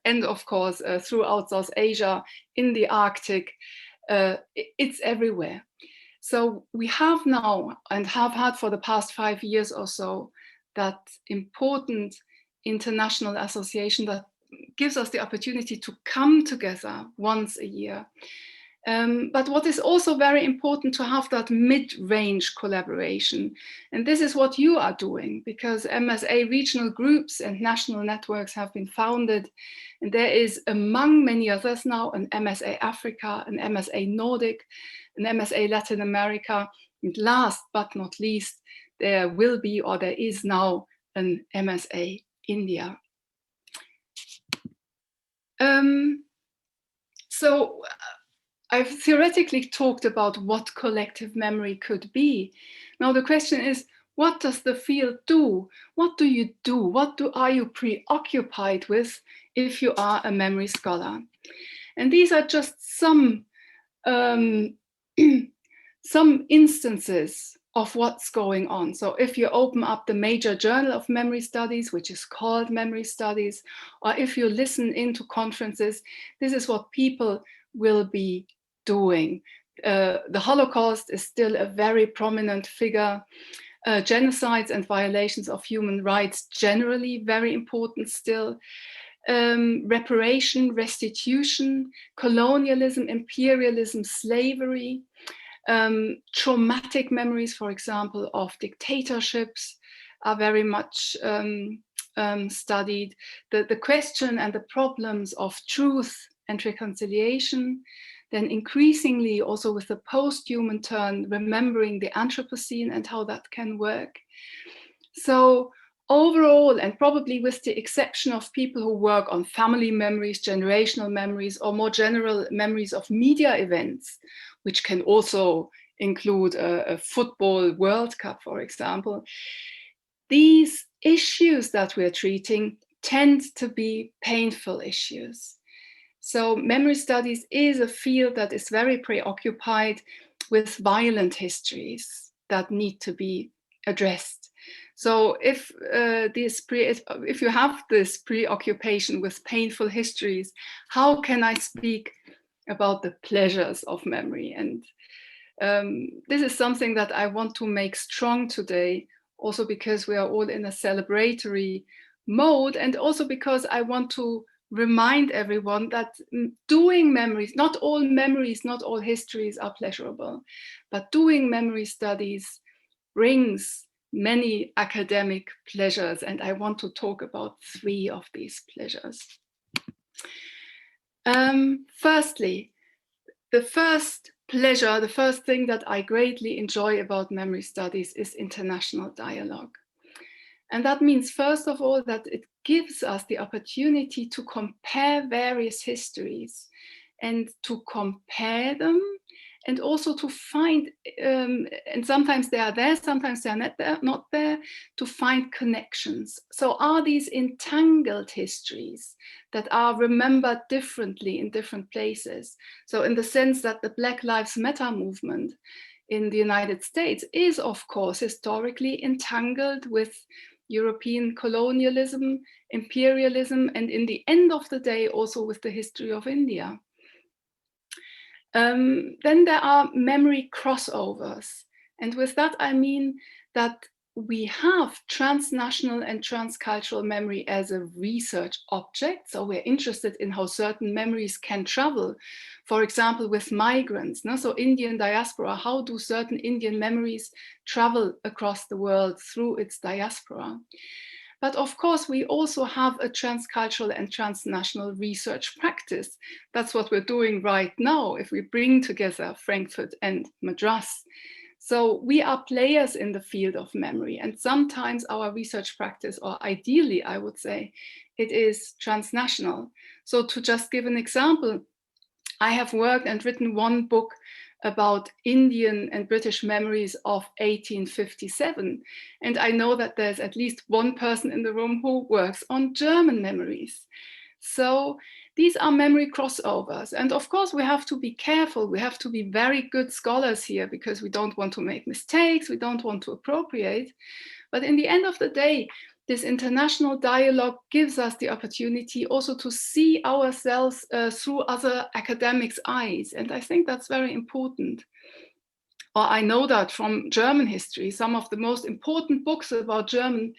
and of course throughout South Asia, in the Arctic. It's everywhere. So we have now, and have had for the past 5 years or so, that important international association that gives us the opportunity to come together once a year. But what is also very important, to have that mid-range collaboration. And this is what you are doing, because MSA regional groups and national networks have been founded. And there is, among many others now, an MSA Africa, an MSA Nordic, an MSA Latin America. And last but not least, there will be, or there is now, an MSA India. So I've theoretically talked about what collective memory could be. Now the question is, what does the field do? What do you do? What are you preoccupied with if you are a memory scholar? And these are just some instances of what's going on. So if you open up the major journal of memory studies, which is called Memory Studies, or if you listen into conferences, this is what people will be doing. The Holocaust is still a very prominent figure. Genocides and violations of human rights generally very important still. Reparation, restitution, colonialism, imperialism, slavery, traumatic memories, for example, of dictatorships are very much studied. The question and the problems of truth and reconciliation, then increasingly also with the post-human turn, remembering the Anthropocene and how that can work. So overall, and probably with the exception of people who work on family memories, generational memories, or more general memories of media events, which can also include a football World Cup, for example, these issues that we're treating tend to be painful issues. So memory studies is a field that is very preoccupied with violent histories that need to be addressed. So if you have this preoccupation with painful histories, how can I speak about the pleasures of memory? And this is something that I want to make strong today also because we are all in a celebratory mode, and also because I want to remind everyone that doing memories, not all histories are pleasurable, but doing memory studies brings many academic pleasures, and I want to talk about 3 of these pleasures. Firstly, the first pleasure, the first thing that I greatly enjoy about memory studies is international dialogue. And that means, first of all, that it gives us the opportunity to compare various histories and to compare them, and also to find, and sometimes they are there, sometimes they are not there, to find connections. So are these entangled histories that are remembered differently in different places? So in the sense that the Black Lives Matter movement in the United States is, of course, historically entangled with European colonialism, imperialism, and in the end of the day, also with the history of India. Then there are memory crossovers. And with that, I mean that we have transnational and transcultural memory as a research object. So we're interested in how certain memories can travel, for example, with migrants. No? So Indian diaspora, how do certain Indian memories travel across the world through its diaspora? But of course, we also have a transcultural and transnational research practice. That's what we're doing right now if we bring together Frankfurt and Madras. So we are players in the field of memory, and sometimes our research practice, or ideally, I would say, it is transnational. So to just give an example, I have worked and written one book about Indian and British memories of 1857. And I know that there's at least one person in the room who works on German memories. So these are memory crossovers. And of course, we have to be careful. We have to be very good scholars here, because we don't want to make mistakes. We don't want to appropriate. But in the end of the day, this international dialogue gives us the opportunity also to see ourselves through other academics' eyes. And I think that's very important. Or I know that from German history, some of the most important books about German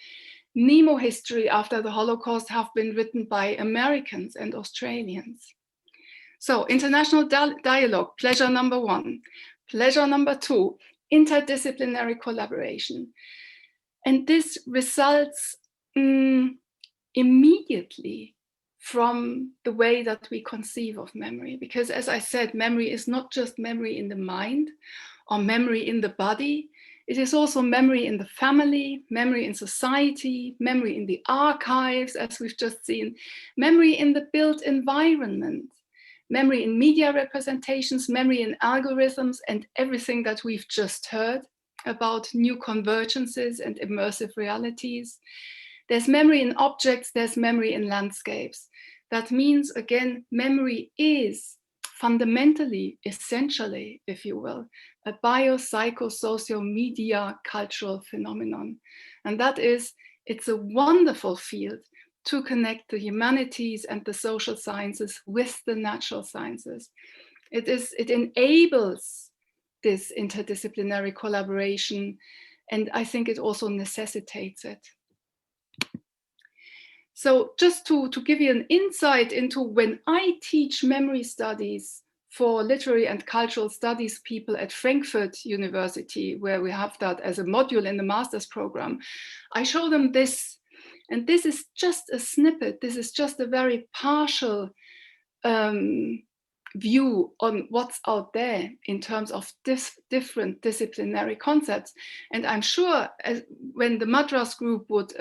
Nemo history after the Holocaust have been written by Americans and Australians. So international dialogue, pleasure number 1. Pleasure number 2, interdisciplinary collaboration. And this results immediately from the way that we conceive of memory. Because as I said, memory is not just memory in the mind or memory in the body. It is also memory in the family, memory in society, memory in the archives, as we've just seen, memory in the built environment, memory in media representations, memory in algorithms, and everything that we've just heard about new convergences and immersive realities. There's memory in objects, there's memory in landscapes. That means, again, memory is fundamentally, essentially, if you will, a biopsychosocial-media cultural phenomenon. And that is, it's a wonderful field to connect the humanities and the social sciences with the natural sciences. It enables this interdisciplinary collaboration, and I think it also necessitates it. So just to give you an insight into when I teach memory studies for literary and cultural studies people at Frankfurt University, where we have that as a module in the master's program, I show them this. And this is just a snippet. This is just a very partial view on what's out there in terms of different disciplinary concepts. And I'm sure when the Madras group would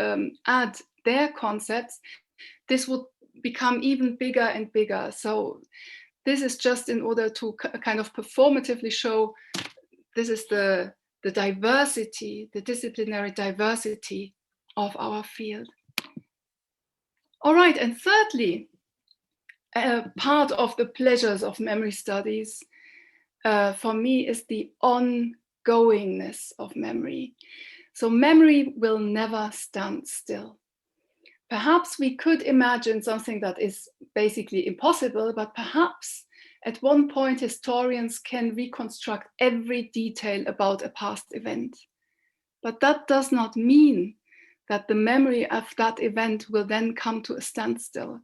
add their concepts, this would become even bigger and bigger. So this is just in order to kind of performatively show this is the diversity, the disciplinary diversity of our field. All right, and thirdly, part of the pleasures of memory studies for me is the ongoingness of memory. So memory will never stand still. Perhaps we could imagine something that is basically impossible, but perhaps at one point historians can reconstruct every detail about a past event. But that does not mean that the memory of that event will then come to a standstill.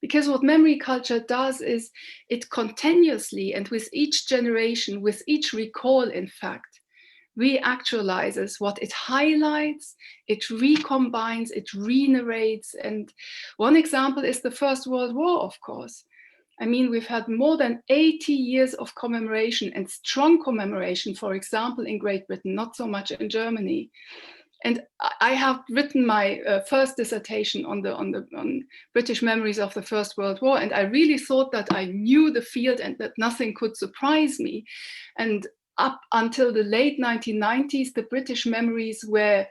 Because what memory culture does is it continuously, and with each generation, with each recall, in fact, reactualizes what it highlights, it recombines, it re-narrates. And one example is the First World War, of course. I mean, we've had more than 80 years of commemoration, and strong commemoration, for example, in Great Britain, not so much in Germany. And I have written my first dissertation on British memories of the First World War, and I really thought that I knew the field and that nothing could surprise me. And up until the late 1990s, the British memories were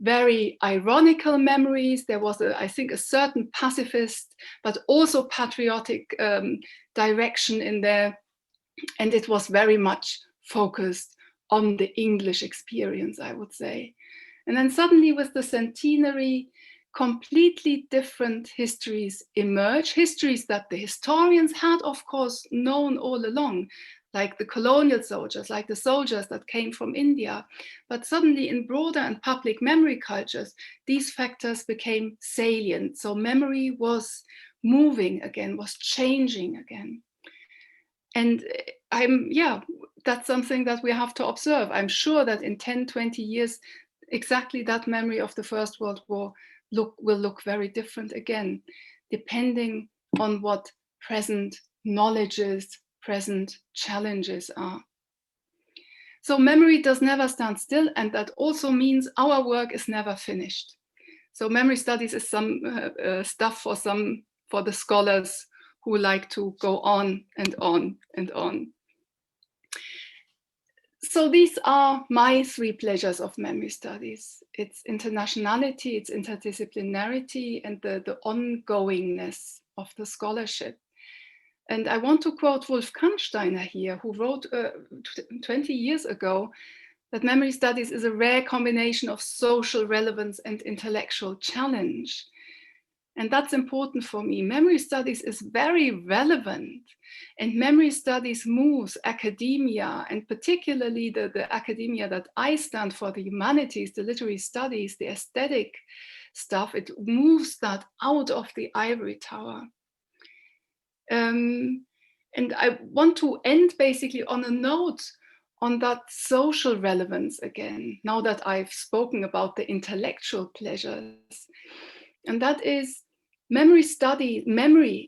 very ironical memories. There was, I think, a certain pacifist, but also patriotic direction in there. And it was very much focused on the English experience, I would say. And then suddenly with the centenary, completely different histories emerge, histories that the historians had, of course, known all along, like the colonial soldiers, like the soldiers that came from India. But suddenly in broader and public memory cultures, these factors became salient. So memory was moving again, was changing again. And that's something that we have to observe. I'm sure that in 10, 20 years, exactly that memory of the First World War will look very different again, depending on what present knowledges, present challenges are. So memory does never stand still, and that also means our work is never finished. So memory studies is some stuff for the scholars who like to go on and on and on. So these are my three pleasures of memory studies. It's internationality, it's interdisciplinarity, and the ongoingness of the scholarship. And I want to quote Wolf Kannsteiner here, who wrote 20 years ago that memory studies is a rare combination of social relevance and intellectual challenge. And that's important for me. Memory studies is very relevant, and memory studies moves academia, and particularly the academia that I stand for, the humanities, the literary studies, the aesthetic stuff. It moves that out of the ivory tower. And I want to end basically on a note on that social relevance again, now that I've spoken about the intellectual pleasures. And that is, memory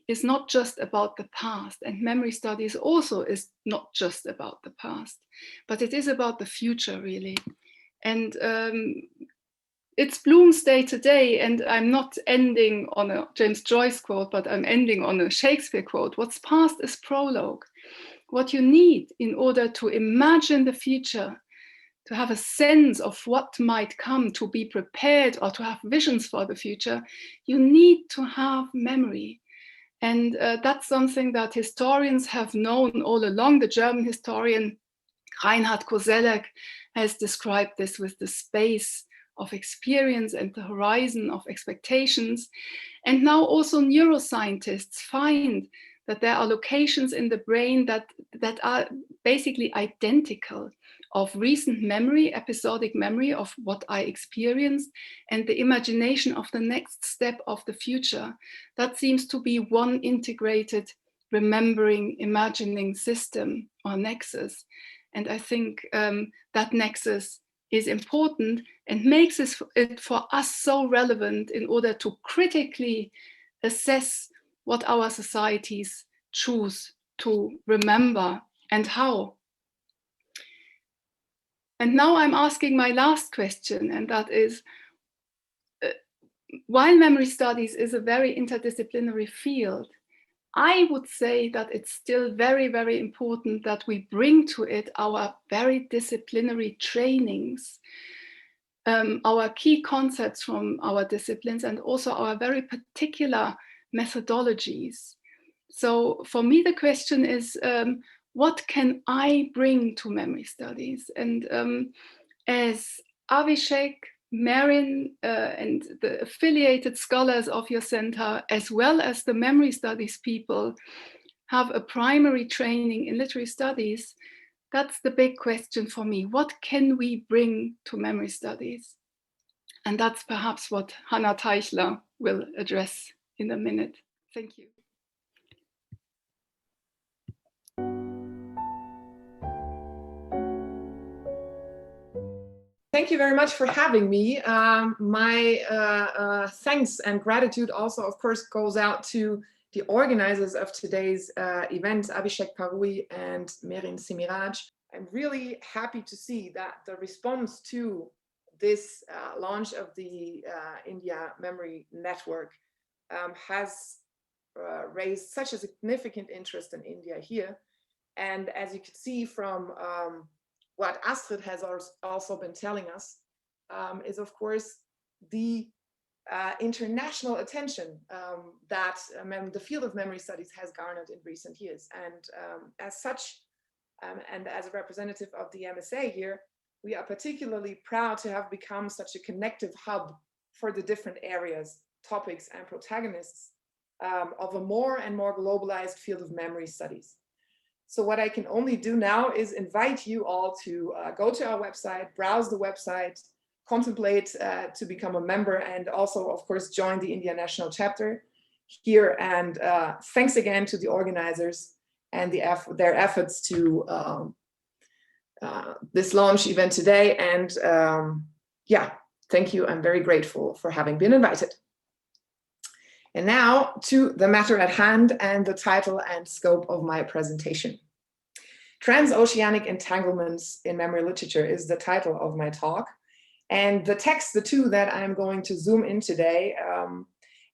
is not just about the past, and memory studies also is not just about the past, but it is about the future, really. And it's Bloomsday today, and I'm not ending on a James Joyce quote, but I'm ending on a Shakespeare quote. What's past is prologue. What you need in order to imagine the future, to have a sense of what might come, to be prepared, or to have visions for the future, you need to have memory. And that's something that historians have known all along. The German historian Reinhard Koselleck has described this with the space of experience and the horizon of expectations. And now also neuroscientists find that there are locations in the brain that are basically identical of recent memory, episodic memory of what I experienced, and the imagination of the next step of the future. That seems to be one integrated remembering, imagining system or nexus. And I think that nexus is important and makes it for us so relevant in order to critically assess what our societies choose to remember and how. And now I'm asking my last question, and that is, while memory studies is a very interdisciplinary field, I would say that it's still very, very important that we bring to it our very disciplinary trainings, our key concepts from our disciplines, and also our very particular methodologies. So for me, the question is, what can I bring to memory studies? And as Avishek, Merin, and the affiliated scholars of your center, as well as the memory studies people, have a primary training in literary studies, That's the big question for me. What can we bring to memory studies? And that's perhaps what Hanna Teichler will address in a minute. Thank you. Thank you very much for having me. My thanks and gratitude also, of course, goes out to the organizers of today's event, Avishek, Parui, and Merin, Simi. I'm really happy to see that the response to this launch of the India Memory Network has raised such a significant interest in India here. And as you can see from what Astrid has also been telling us, is of course the international attention that the field of memory studies has garnered in recent years. And as such, and as a representative of the MSA here, we are particularly proud to have become such a connective hub for the different areas, topics, and protagonists of a more and more globalized field of memory studies. So what I can only do now is invite you all to go to our website, browse the website, contemplate to become a member, and also, of course, join the India National Chapter here. And thanks again to the organizers and their efforts to this launch event today. And yeah, thank you. I'm very grateful for having been invited. And now to the matter at hand and the title and scope of my presentation. Transoceanic Entanglements in Memory Literature is the title of my talk. And the text, the two that I'm going to zoom in today,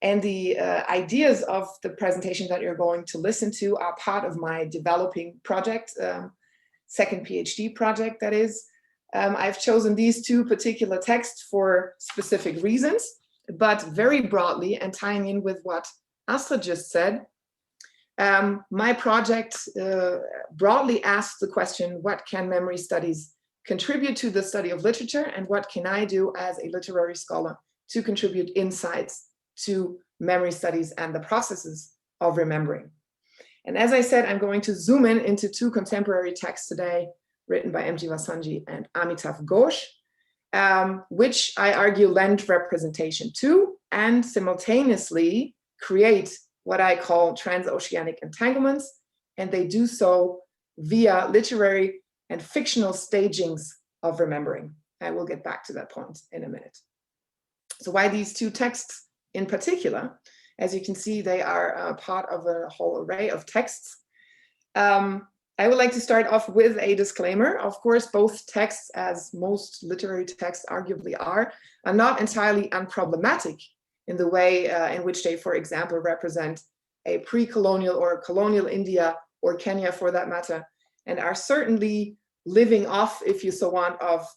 and the ideas of the presentation that you're going to listen to are part of my developing project, second PhD project, that is. I've chosen these two particular texts for specific reasons, but very broadly, and tying in with what Astrid just said, my project broadly asks the question, what can memory studies contribute to the study of literature, and what can I do as a literary scholar to contribute insights to memory studies and the processes of remembering? And as I said, I'm going to zoom in into two contemporary texts today, written by M.G. Vasanji and Amitav Ghosh, which I argue lend representation to and simultaneously create what I call transoceanic entanglements, and they do so via literary and fictional stagings of remembering. I will get back to that point in a minute. So why these two texts in particular? As you can see, they are part of a whole array of texts. I would like to start off with a disclaimer. Of course, both texts, as most literary texts arguably are not entirely unproblematic in the way in which they, for example, represent a pre-colonial or colonial India, or Kenya for that matter, and are certainly living off, if you so want, of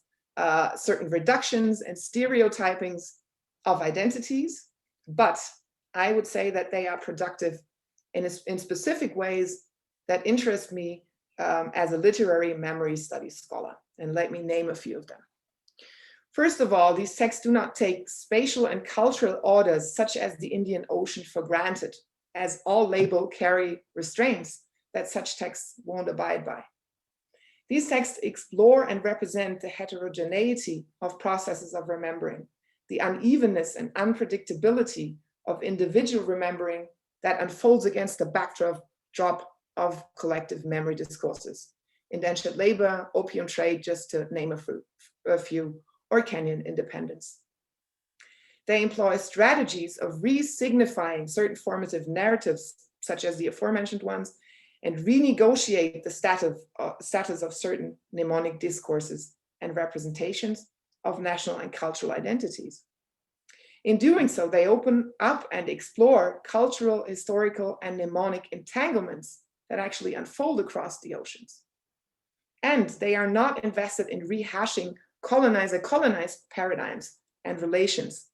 certain reductions and stereotypings of identities. But I would say that they are productive in specific ways that interest me as a literary memory studies scholar. And let me name a few of them. First of all, these texts do not take spatial and cultural orders such as the Indian Ocean for granted, as all label carry restraints that such texts won't abide by. These texts explore and represent the heterogeneity of processes of remembering, the unevenness and unpredictability of individual remembering that unfolds against the backdrop of collective memory discourses. Indentured labor, opium trade, just to name a few, or Kenyan independence. They employ strategies of re-signifying certain formative narratives, such as the aforementioned ones, and renegotiate the status of certain mnemonic discourses and representations of national and cultural identities. In doing so, they open up and explore cultural, historical, and mnemonic entanglements that actually unfold across the oceans. And they are not invested in rehashing colonizer-colonized paradigms and relations,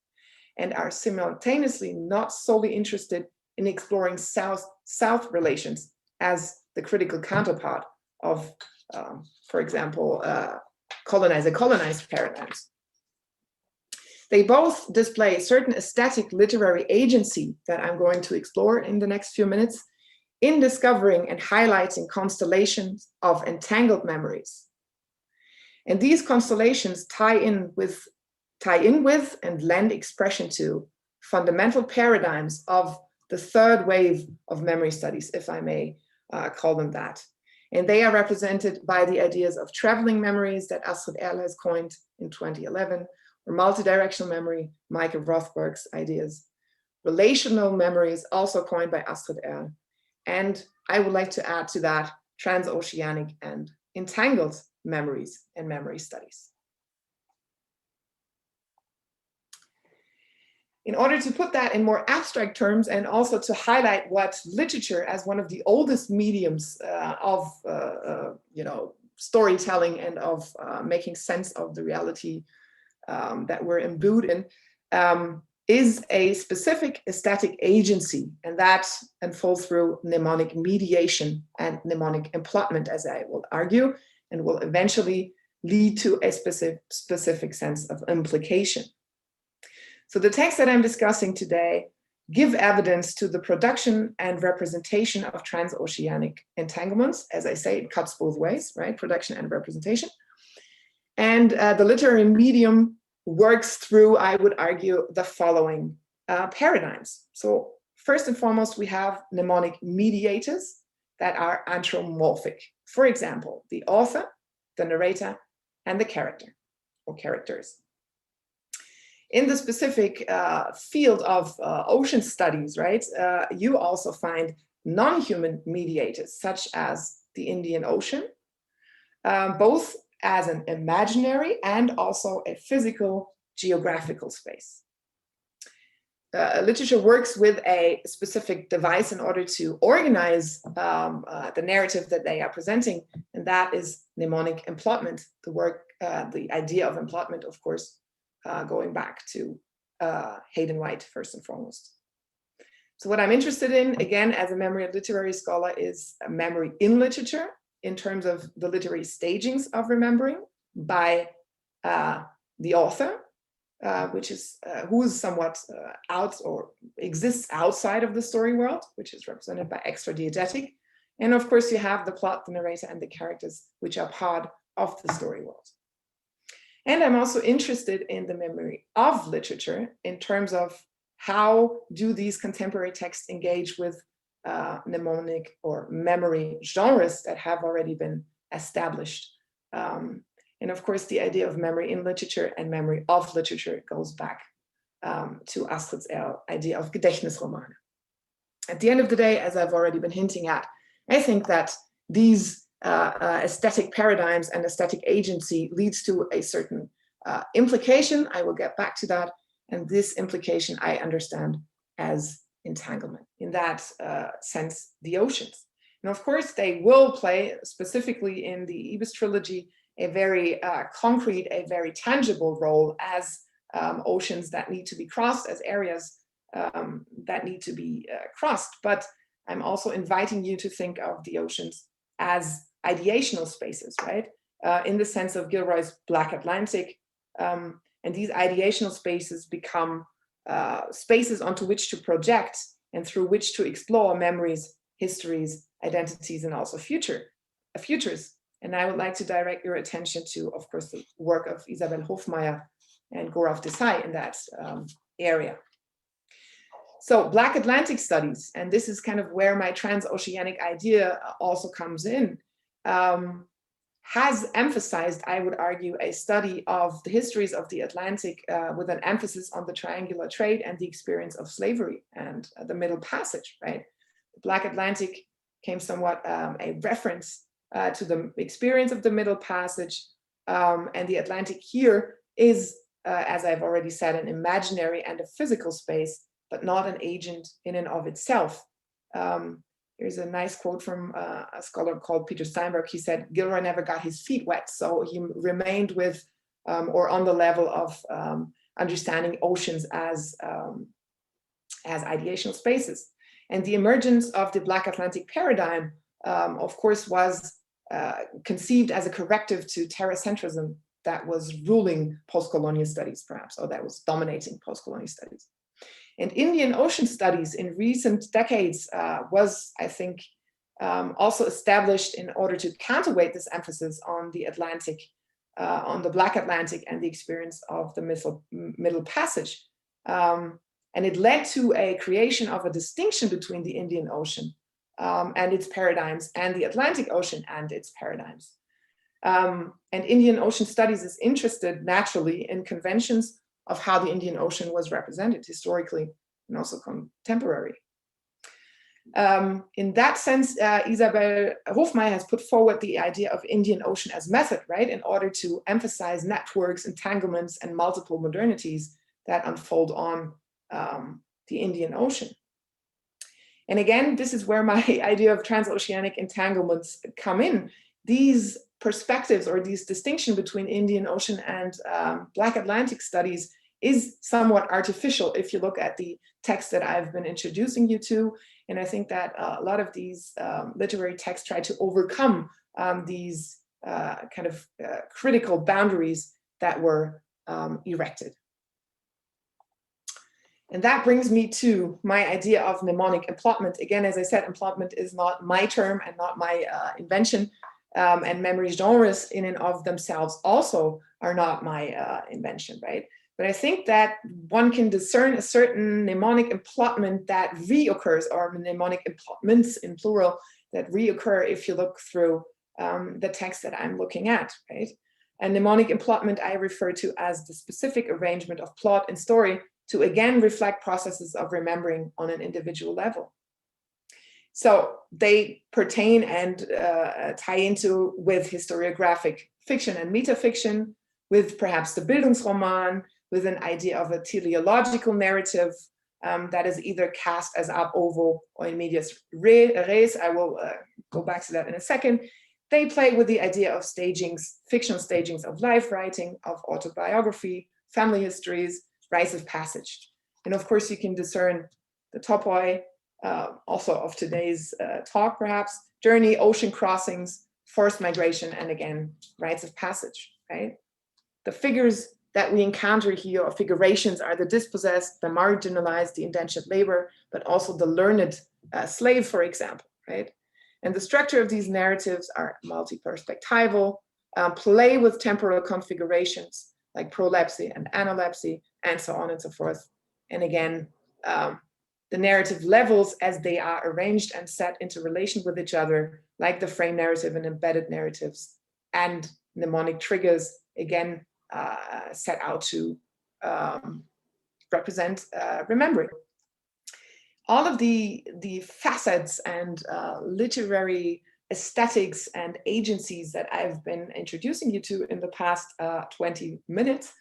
and are simultaneously not solely interested in exploring South-South relations as the critical counterpart of, for example, colonizer-colonized paradigms. They both display certain aesthetic literary agency that I'm going to explore in the next few minutes in discovering and highlighting constellations of entangled memories. And these constellations tie in with and lend expression to fundamental paradigms of the third wave of memory studies, if I may call them that. And they are represented by the ideas of traveling memories that Astrid Erll has coined in 2011, or multidirectional memory, Michael Rothberg's ideas. Relational memories, also coined by Astrid Erll. And I would like to add to that transoceanic and entangled memories and memory studies. In order to put that in more abstract terms and also to highlight what literature as one of the oldest mediums of storytelling and of making sense of the reality that we're imbued in, is a specific aesthetic agency, and that unfolds through mnemonic mediation and mnemonic emplotment, as I will argue, and will eventually lead to a specific sense of implication. So the texts that I'm discussing today give evidence to the production and representation of transoceanic entanglements. As I say, it cuts both ways, right? Production and representation. And the literary medium works through, I would argue, the following paradigms. So first and foremost, we have mnemonic mediators that are anthropomorphic. For example, the author, the narrator, and the character or characters. In the specific field of ocean studies, right, you also find non-human mediators, such as the Indian Ocean, both as an imaginary and also a physical geographical space. Literature works with a specific device in order to organize the narrative that they are presenting, and that is mnemonic emplotment. The idea of emplotment, of course, going back to Hayden White, first and foremost. So what I'm interested in, again, as a memory and literary scholar, is memory in literature in terms of the literary stagings of remembering by the author, which is who is somewhat out or exists outside of the story world, which is represented by extradiegetic. And of course, you have the plot, the narrator, and the characters, which are part of the story world. And I'm also interested in the memory of literature in terms of how do these contemporary texts engage with mnemonic or memory genres that have already been established. And of course, the idea of memory in literature and memory of literature goes back to Astrid Erll's idea of Gedächtnisromane. At the end of the day, as I've already been hinting at, I think that these aesthetic paradigms and aesthetic agency leads to a certain implication. I will get back to that. And this implication I understand as entanglement. In that sense, the oceans. And of course, they will play, specifically in the Ibis trilogy, a very concrete, a very tangible role as oceans that need to be crossed, as areas that need to be crossed. But I'm also inviting you to think of the oceans as ideational spaces, right? In the sense of Gilroy's Black Atlantic. And these ideational spaces become spaces onto which to project and through which to explore memories, histories, identities, and also futures. And I would like to direct your attention to, of course, the work of Isabel Hofmeier and Gaurav Desai in that area. So Black Atlantic studies, and this is kind of where my transoceanic idea also comes in, has emphasized, I would argue, a study of the histories of the Atlantic with an emphasis on the triangular trade and the experience of slavery and the Middle Passage, right? The Black Atlantic came somewhat a reference to the experience of the Middle Passage, and the Atlantic here is, as I've already said, an imaginary and a physical space, but not an agent in and of itself. Here's a nice quote from a scholar called Peter Steinberg. He said, Gilroy never got his feet wet, so he remained with or on the level of understanding oceans as ideational spaces. And the emergence of the Black Atlantic paradigm, of course, was conceived as a corrective to terracentrism that was ruling post-colonial studies, perhaps, or that was dominating post-colonial studies. And Indian Ocean studies in recent decades was, I think, also established in order to counterweight this emphasis on the Atlantic, on the Black Atlantic and the experience of the Middle Passage. And it led to a creation of a distinction between the Indian Ocean and its paradigms and the Atlantic Ocean and its paradigms. And Indian Ocean studies is interested naturally in conventions of how the Indian Ocean was represented historically and also contemporary. In that sense, Isabel Hofmeier has put forward the idea of Indian Ocean as method, right, in order to emphasize networks, entanglements, and multiple modernities that unfold on the Indian Ocean. And again, this is where my idea of transoceanic entanglements come in. These perspectives or these distinction between Indian Ocean and Black Atlantic studies is somewhat artificial if you look at the text that I've been introducing you to. And I think that a lot of these literary texts try to overcome these kind of critical boundaries that were erected. And that brings me to my idea of mnemonic emplotment. Again, as I said, emplotment is not my term and not my invention. And memory genres in and of themselves also are not my invention, right? But I think that one can discern a certain mnemonic emplotment that reoccurs, or mnemonic emplotments in plural, that reoccur if you look through the text that I'm looking at, right? And mnemonic emplotment I refer to as the specific arrangement of plot and story to again reflect processes of remembering on an individual level. So they pertain and tie into with historiographic fiction and metafiction, with perhaps the Bildungsroman, with an idea of a teleological narrative that is either cast as ab ovo or in medias res. I will go back to that in a second. They play with the idea of stagings, fictional stagings of life writing, of autobiography, family histories, rites of passage. And of course, you can discern the topoi, also of today's talk perhaps, journey, ocean crossings, forced migration, and again, rites of passage, right? The figures that we encounter here, or figurations, are the dispossessed, the marginalized, the indentured labor, but also the learned slave, for example, right? And the structure of these narratives are multi-perspectival, play with temporal configurations like prolepsy and analepsy, and so on and so forth. And again, the narrative levels as they are arranged and set into relation with each other, like the frame narrative and embedded narratives, and mnemonic triggers, again, set out to represent remembering. All of the facets and literary aesthetics and agencies that I've been introducing you to in the past 20 minutes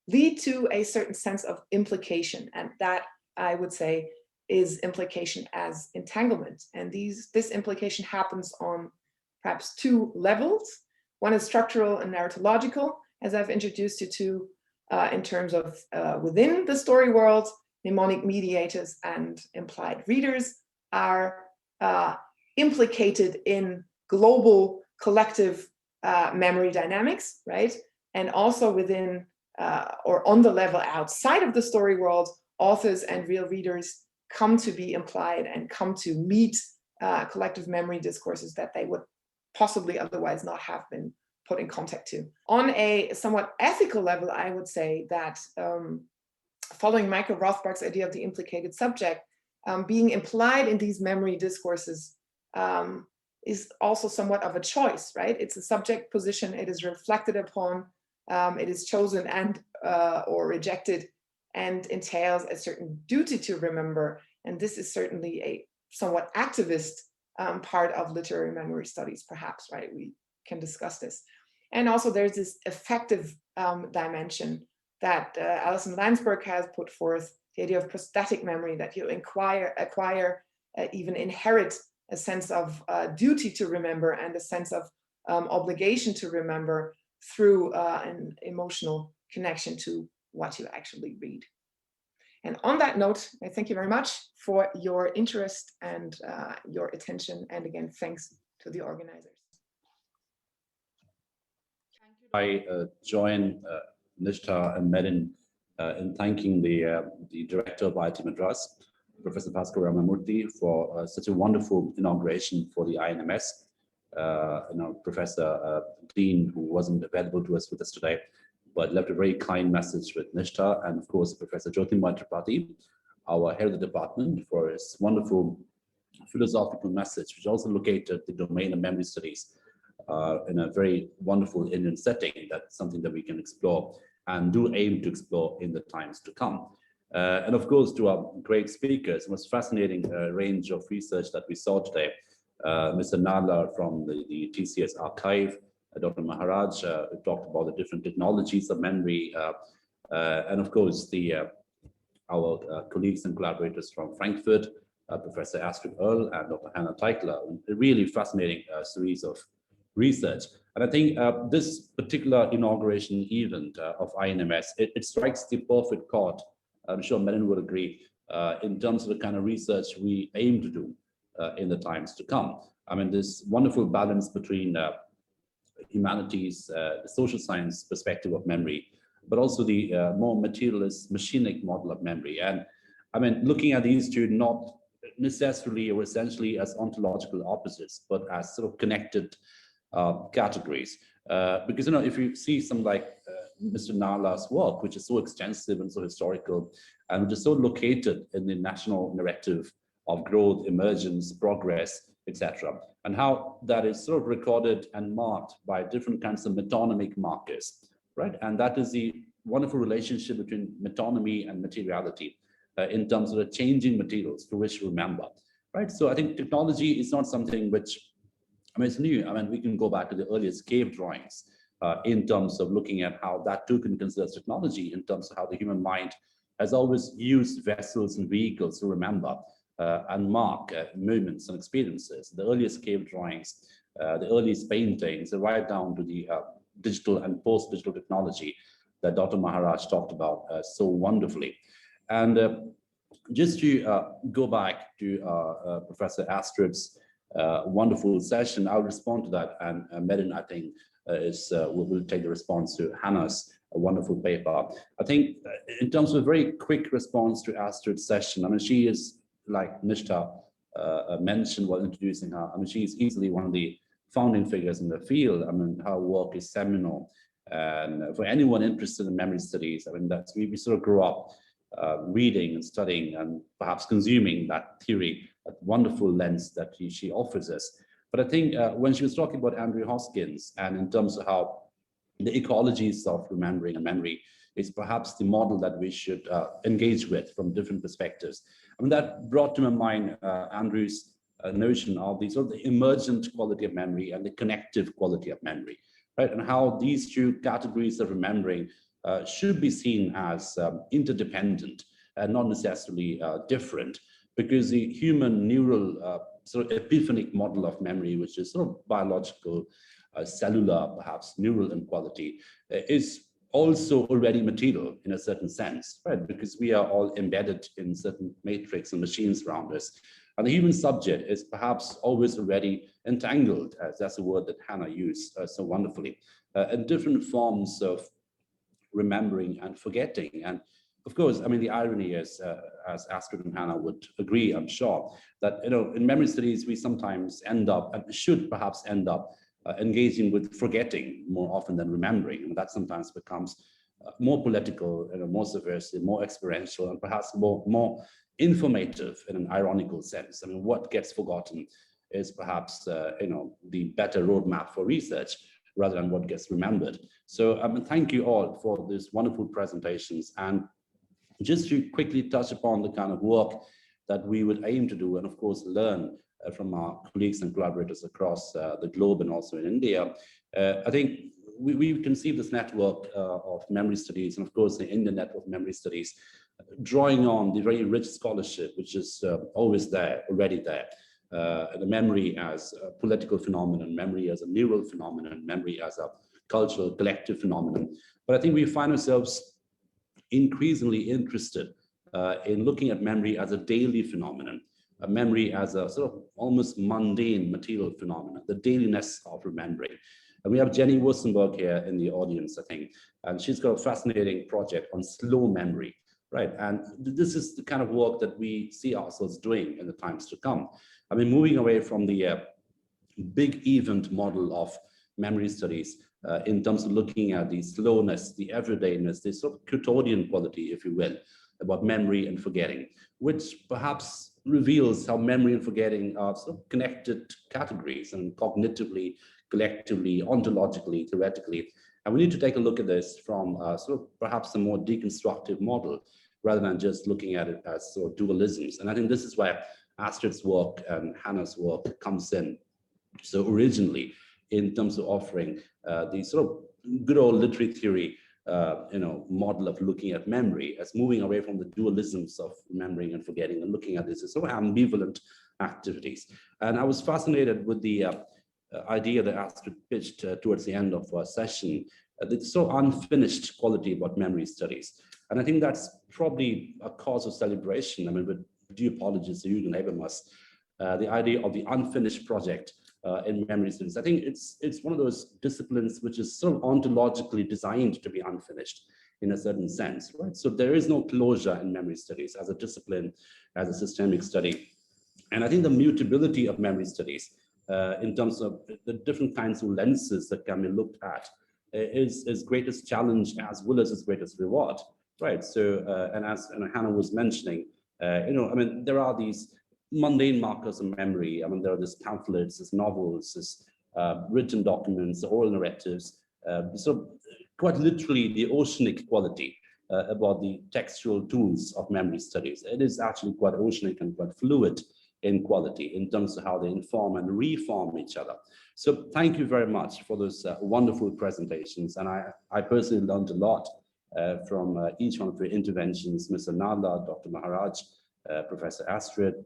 lead to a certain sense of implication, and that, I would say, is implication as entanglement. And this implication happens on perhaps two levels. One is structural and narratological, as I've introduced you to, in terms of within the story world, mnemonic mediators and implied readers are implicated in global collective memory dynamics, right? And also within or on the level outside of the story world, authors and real readers come to be implied and come to meet collective memory discourses that they would possibly otherwise not have been put in contact to. On a somewhat ethical level, I would say that following Michael Rothbard's idea of the implicated subject, being implied in these memory discourses is also somewhat of a choice, right? It's a subject position, it is reflected upon, it is chosen and or rejected, and entails a certain duty to remember. And this is certainly a somewhat activist part of literary memory studies, perhaps, right? We can discuss this. And also there's this effective dimension that Alison Landsberg has put forth, the idea of prosthetic memory, that you acquire, even inherit a sense of duty to remember and a sense of obligation to remember through an emotional connection to what you actually read. And on that note, I thank you very much for your interest and your attention. And again, thanks to the organizers. I join Nishtha and Merin in thanking the director of IIT Madras, Professor Bhaskar Ramamurthi, for such a wonderful inauguration for the INMS. Professor Dean, who wasn't available to us with us today, but left a very kind message with Nishtha, and of course, Professor Jyotirmaya Tripathy, our head of the department, for his wonderful philosophical message, which also located the domain of memory studies in a very wonderful Indian setting. That's something that we can explore and do aim to explore in the times to come. And of course, to our great speakers, it was fascinating range of research that we saw today. Mr. Narla from the TCS archive, Dr. Maharaj talked about the different technologies of memory, and of course, our colleagues and collaborators from Frankfurt, Professor Astrid Erll and Dr. Hanna Teichler, a really fascinating series of research. And I think this particular inauguration event of INMS, it strikes the perfect chord. I'm sure Merin would agree, in terms of the kind of research we aim to do in the times to come. I mean, this wonderful balance between humanities, the social science perspective of memory, but also the more materialist, machinic model of memory. And I mean, looking at these two not necessarily or essentially as ontological opposites, but as sort of connected categories. Because, if you see some like Mr. Narla's work, which is so extensive and so historical, and which is so located in the national narrative of growth, emergence, progress, etc., and how that is sort of recorded and marked by different kinds of metonymic markers, right? And that is the wonderful relationship between metonymy and materiality in terms of the changing materials to which we remember, right? So I think technology is not something which, I mean, it's new. I mean, we can go back to the earliest cave drawings in terms of looking at how that too can consider technology, in terms of how the human mind has always used vessels and vehicles to remember and mark moments and experiences. The earliest cave drawings, the earliest paintings, right down to the digital and post-digital technology that Dr. Maharaj talked about so wonderfully. And just to go back to Professor Astrid's wonderful session, I'll respond to that, and Merin, I think, will take the response to Hanna's wonderful paper. I think in terms of a very quick response to Astrid's session, I mean, she is, like Nishtha mentioned while introducing her, I mean, she is easily one of the founding figures in the field. I mean, her work is seminal. And for anyone interested in memory studies, I mean, that's, we sort of grew up reading and studying and perhaps consuming that theory, that wonderful lens that she offers us. But I think when she was talking about Andrew Hoskins, and in terms of how the ecologies of remembering and memory is perhaps the model that we should engage with from different perspectives. I mean, that brought to my mind Andrew's notion of the sort of the emergent quality of memory and the connective quality of memory, right? And how these two categories of remembering should be seen as interdependent and not necessarily different, because the human neural sort of epiphanic model of memory, which is sort of biological, cellular, perhaps neural in quality, is also already material in a certain sense, right? Because we are all embedded in certain matrix and machines around us. And the human subject is perhaps always already entangled, as that's a word that Hanna used so wonderfully, in different forms of remembering and forgetting. And of course, I mean, the irony is, as Astrid and Hanna would agree, I'm sure, that, in memory studies, we sometimes end up, and should perhaps end up, engaging with forgetting more often than remembering. And that sometimes becomes more political, more subversive, more experiential, and perhaps more informative in an ironical sense. I mean, what gets forgotten is perhaps, the better roadmap for research rather than what gets remembered. So thank you all for these wonderful presentations. And just to quickly touch upon the kind of work that we would aim to do, and of course learn from our colleagues and collaborators across the globe and also in India. I think we conceive this network of memory studies, and of course the Indian network of memory studies, drawing on the very rich scholarship which is always there, already there. The memory as a political phenomenon, memory as a neural phenomenon, memory as a cultural collective phenomenon. But I think we find ourselves increasingly interested in looking at memory as a daily phenomenon, a memory as a sort of almost mundane material phenomenon, the dailiness of remembering. And we have Jenny Wusenberg here in the audience, I think, and she's got a fascinating project on slow memory, right? And this is the kind of work that we see ourselves doing in the times to come. I mean, moving away from the big event model of memory studies in terms of looking at the slowness, the everydayness, the sort of Quotidian quality, if you will, about memory and forgetting, which perhaps reveals how memory and forgetting are sort of connected categories, and cognitively, collectively, ontologically, theoretically. And we need to take a look at this from sort of perhaps a more deconstructive model, rather than just looking at it as sort of dualisms. And I think this is where Astrid's work and Hanna's work comes in so originally, in terms of offering the sort of good old literary theory model of looking at memory as moving away from the dualisms of remembering and forgetting, and looking at this as sort of ambivalent activities. And I was fascinated with the idea that Astrid pitched towards the end of our session, the sort of unfinished quality about memory studies. And I think that's probably a cause of celebration. I mean, with due apologies to Jürgen Habermas, the idea of the unfinished project in memory studies. I think it's one of those disciplines which is sort of ontologically designed to be unfinished in a certain sense, right? So there is no closure in memory studies as a discipline, as a systemic study. And I think the mutability of memory studies in terms of the different kinds of lenses that can be looked at is greatest challenge as well as its greatest reward, right? So, and as Hanna was mentioning, I mean, there are these mundane markers of memory. I mean, there are these pamphlets, these novels, these written documents, oral narratives, so quite literally the oceanic quality about the textual tools of memory studies. It is actually quite oceanic and quite fluid in quality in terms of how they inform and reform each other. So thank you very much for those wonderful presentations. And I personally learned a lot from each one of your interventions, Mr. Narla, Dr. Maharaj, Professor Astrid,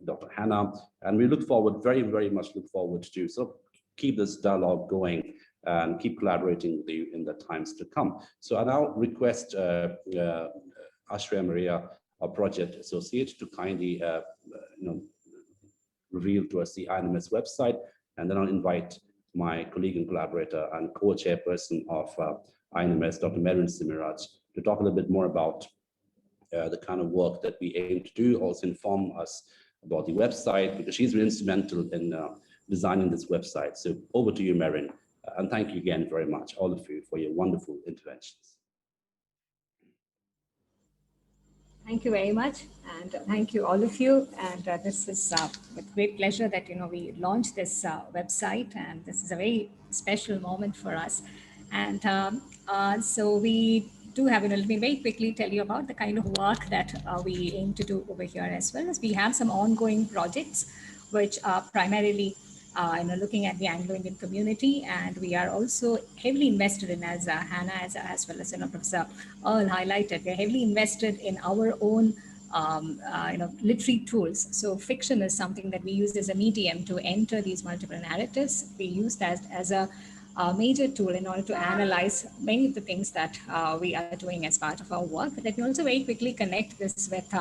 Dr. Hanna, and we look forward, very, very much look forward to sort of keep this dialogue going and keep collaborating with you in the times to come. So I now request Ashria Maria, our project associate, to kindly reveal to us the INMS website, and then I'll invite my colleague and collaborator and co-chairperson of INMS, Dr. Merin to talk a little bit more about the kind of work that we aim to do, also inform us about the website, because she's been instrumental in designing this website. So over to you, Merin, and thank you again very much, all of you, for your wonderful interventions. Thank you very much, and thank you all of you. And this is with great pleasure that we launched this website, and this is a very special moment for us. And so we do have, let me very quickly tell you about the kind of work that we aim to do over here, as well as we have some ongoing projects which are primarily looking at the Anglo-Indian community, and we are also heavily invested in, as Hanna as well as Professor Erll highlighted, we're heavily invested in our own literary tools. So fiction is something that we use as a medium to enter these multiple narratives. We use that as a major tool in order to analyze many of the things that we are doing as part of our work. Let me also very quickly connect this with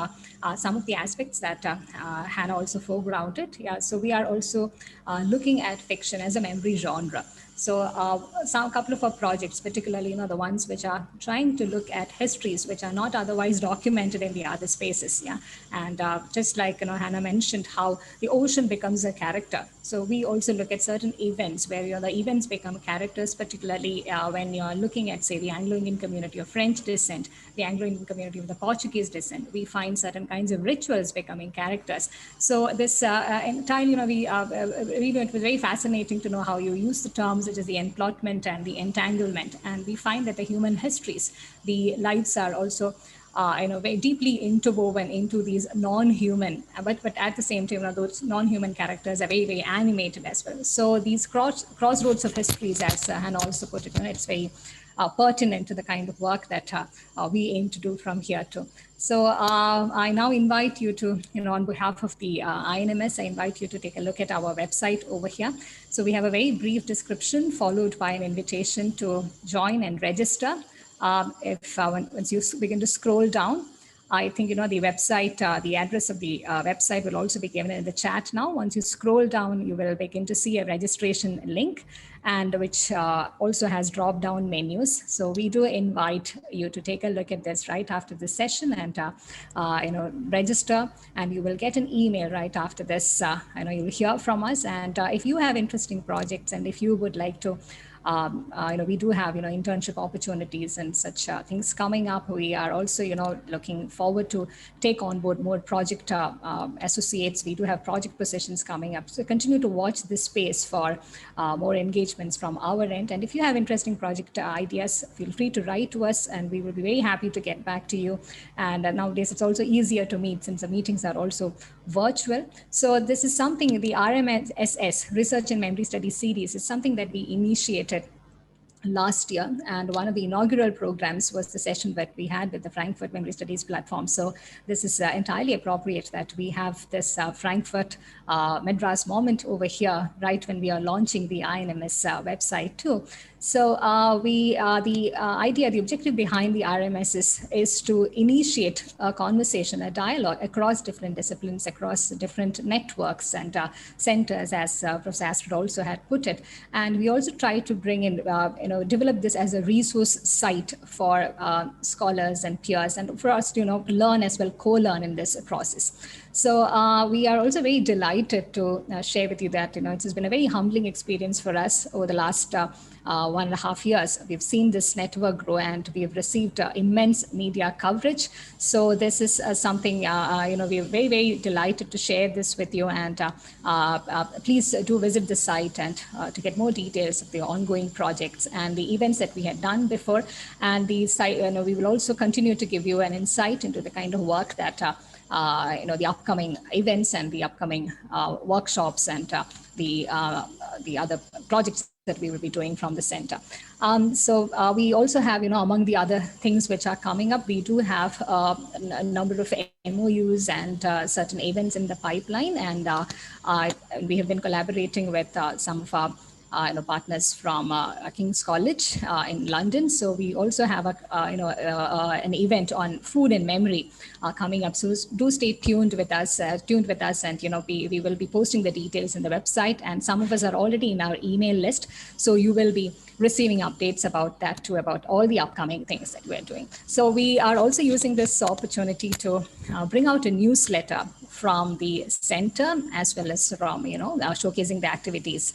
some of the aspects that Hanna also foregrounded. Yeah, so we are also looking at fiction as a memory genre. So a couple of our projects, particularly the ones which are trying to look at histories which are not otherwise documented in the other spaces. Yeah, and just like Hanna mentioned, how the ocean becomes a character. So we also look at certain events where the events become characters, particularly when you're looking at, say, the Anglo-Indian community of French descent, the Anglo-Indian community of the Portuguese descent. We find certain kinds of rituals becoming characters. So this entirely, it was very fascinating to know how you use the terms such as the emplotment and the entanglement. And we find that the human histories, the lives are also very deeply interwoven into these non-human, but at the same time, those non-human characters are very, very animated as well. So these crossroads of histories, as Hanna also put it, it's very pertinent to the kind of work that we aim to do from here too. So I now invite you to, on behalf of the INMS, I invite you to take a look at our website over here. So we have a very brief description followed by an invitation to join and register. Once you begin to scroll down, I think, the website, the address of the website will also be given in the chat now. Once you scroll down, you will begin to see a registration link. and which also has drop-down menus. So we do invite you to take a look at this right after this session and register, and you will get an email right after this. You'll hear from us, and if you have interesting projects and if you would like to we do have internship opportunities and such things coming up. We are also looking forward to take on board more project associates. We do have project positions coming up, so continue to watch this space for more engagements from our end. And if you have interesting project ideas, feel free to write to us, and we will be very happy to get back to you. And nowadays it's also easier to meet since the meetings are also virtual. So this is something, the RMSS Research and Memory Studies series is something that we initiated last year, and one of the inaugural programs was the session that we had with the Frankfurt Memory Studies platform. So this is entirely appropriate that we have this Frankfurt Madras moment over here right when we are launching the INMS website too. So the objective behind the RMS is to initiate a conversation, a dialogue across different disciplines, across different networks and centers, as Prof Astrid also had put it. And we also try to bring in, develop this as a resource site for scholars and peers, and for us to learn as well, co-learn in this process. So we are also very delighted to share with you that it has been a very humbling experience for us over the last 1.5 years. We've seen this network grow, and we've received immense media coverage. So this is something we're very, very delighted to share this with you. And please do visit the site and to get more details of the ongoing projects and the events that we had done before. And the site, we will also continue to give you an insight into the kind of work that the upcoming events and the upcoming workshops and the other projects that we will be doing from the center. So we also have, among the other things which are coming up, we do have a number of MOUs and certain events in the pipeline, and we have been collaborating with some of our partners from King's College in London. So we also have an event on food and memory coming up. So do stay tuned with us, and we will be posting the details in the website. And some of us are already in our email list, so you will be receiving updates about that too, about all the upcoming things that we're doing. So we are also using this opportunity to bring out a newsletter from the center, as well as from showcasing the activities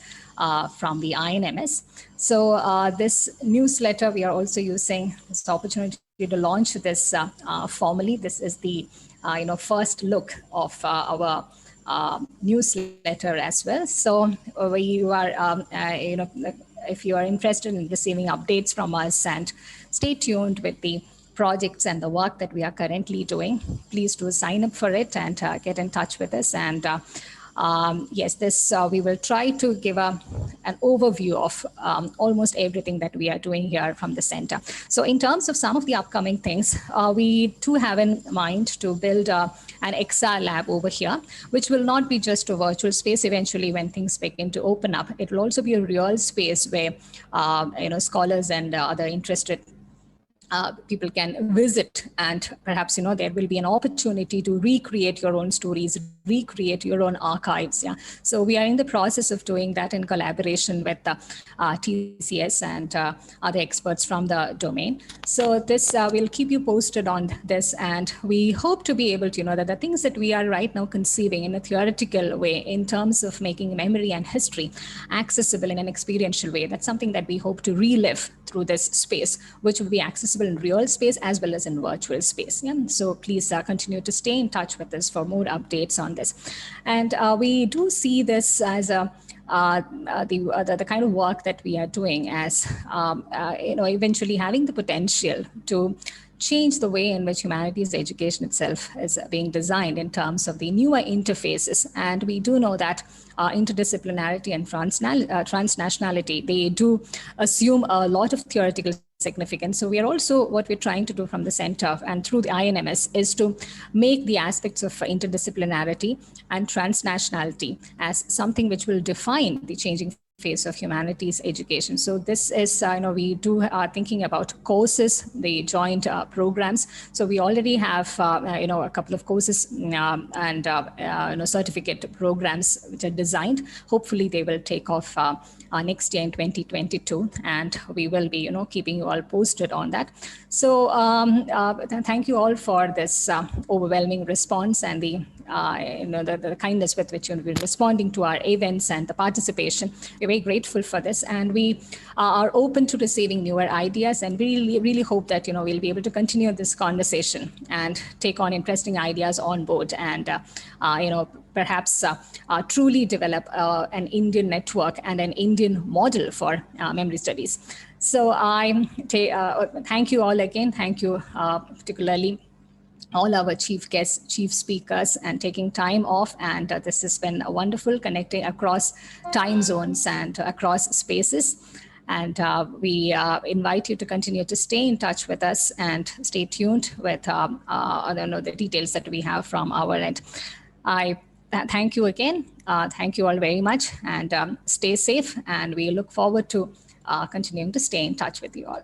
from the INMS. So this newsletter, we are also using this opportunity to launch this formally. This is the first look of our newsletter as well. So you are if you are interested in receiving updates from us, and stay tuned with the projects and the work that we are currently doing, please do sign up for it and get in touch with us. And yes, this we will try to give an overview of almost everything that we are doing here from the center. So in terms of some of the upcoming things, we do have in mind to build an XR lab over here, which will not be just a virtual space eventually when things begin to open up. It will also be a real space where scholars and other interested people can visit, and perhaps there will be an opportunity to recreate your own stories, recreate your own archives. Yeah, so we are in the process of doing that in collaboration with the TCS and other experts from the domain. So this we'll keep you posted on this, and we hope to be able to that the things that we are right now conceiving in a theoretical way in terms of making memory and history accessible in an experiential way, that's something that we hope to relive through this space, which will be accessible in real space as well as in virtual space. Yeah? So please continue to stay in touch with us for more updates on this. And we do see this as the kind of work that we are doing as eventually having the potential to change the way in which humanities education itself is being designed in terms of the newer interfaces. And we do know that interdisciplinarity and transnationality, they do assume a lot of theoretical significance. So we are also, what we're trying to do from the center and through the INMS is to make the aspects of interdisciplinarity and transnationality as something which will define the changing phase of humanities education. So this is, we are thinking about courses, the joint programs. So we already have, a couple of courses and certificate programs which are designed. Hopefully they will take off next year in 2022, and we will be, keeping you all posted on that. So thank you all for this overwhelming response and the kindness with which you've been responding to our events and the participation. We're very grateful for this, and we are open to receiving newer ideas, and we really hope that we'll be able to continue this conversation and take on interesting ideas on board, and perhaps truly develop an Indian network and an Indian model for memory studies. So I thank you all again. Thank you particularly all our chief guests, chief speakers, and taking time off. And this has been wonderful, connecting across time zones and across spaces. And we invite you to continue to stay in touch with us and stay tuned with the details that we have from our end. I thank you again. Thank you all very much, and stay safe. And we look forward to continuing to stay in touch with you all.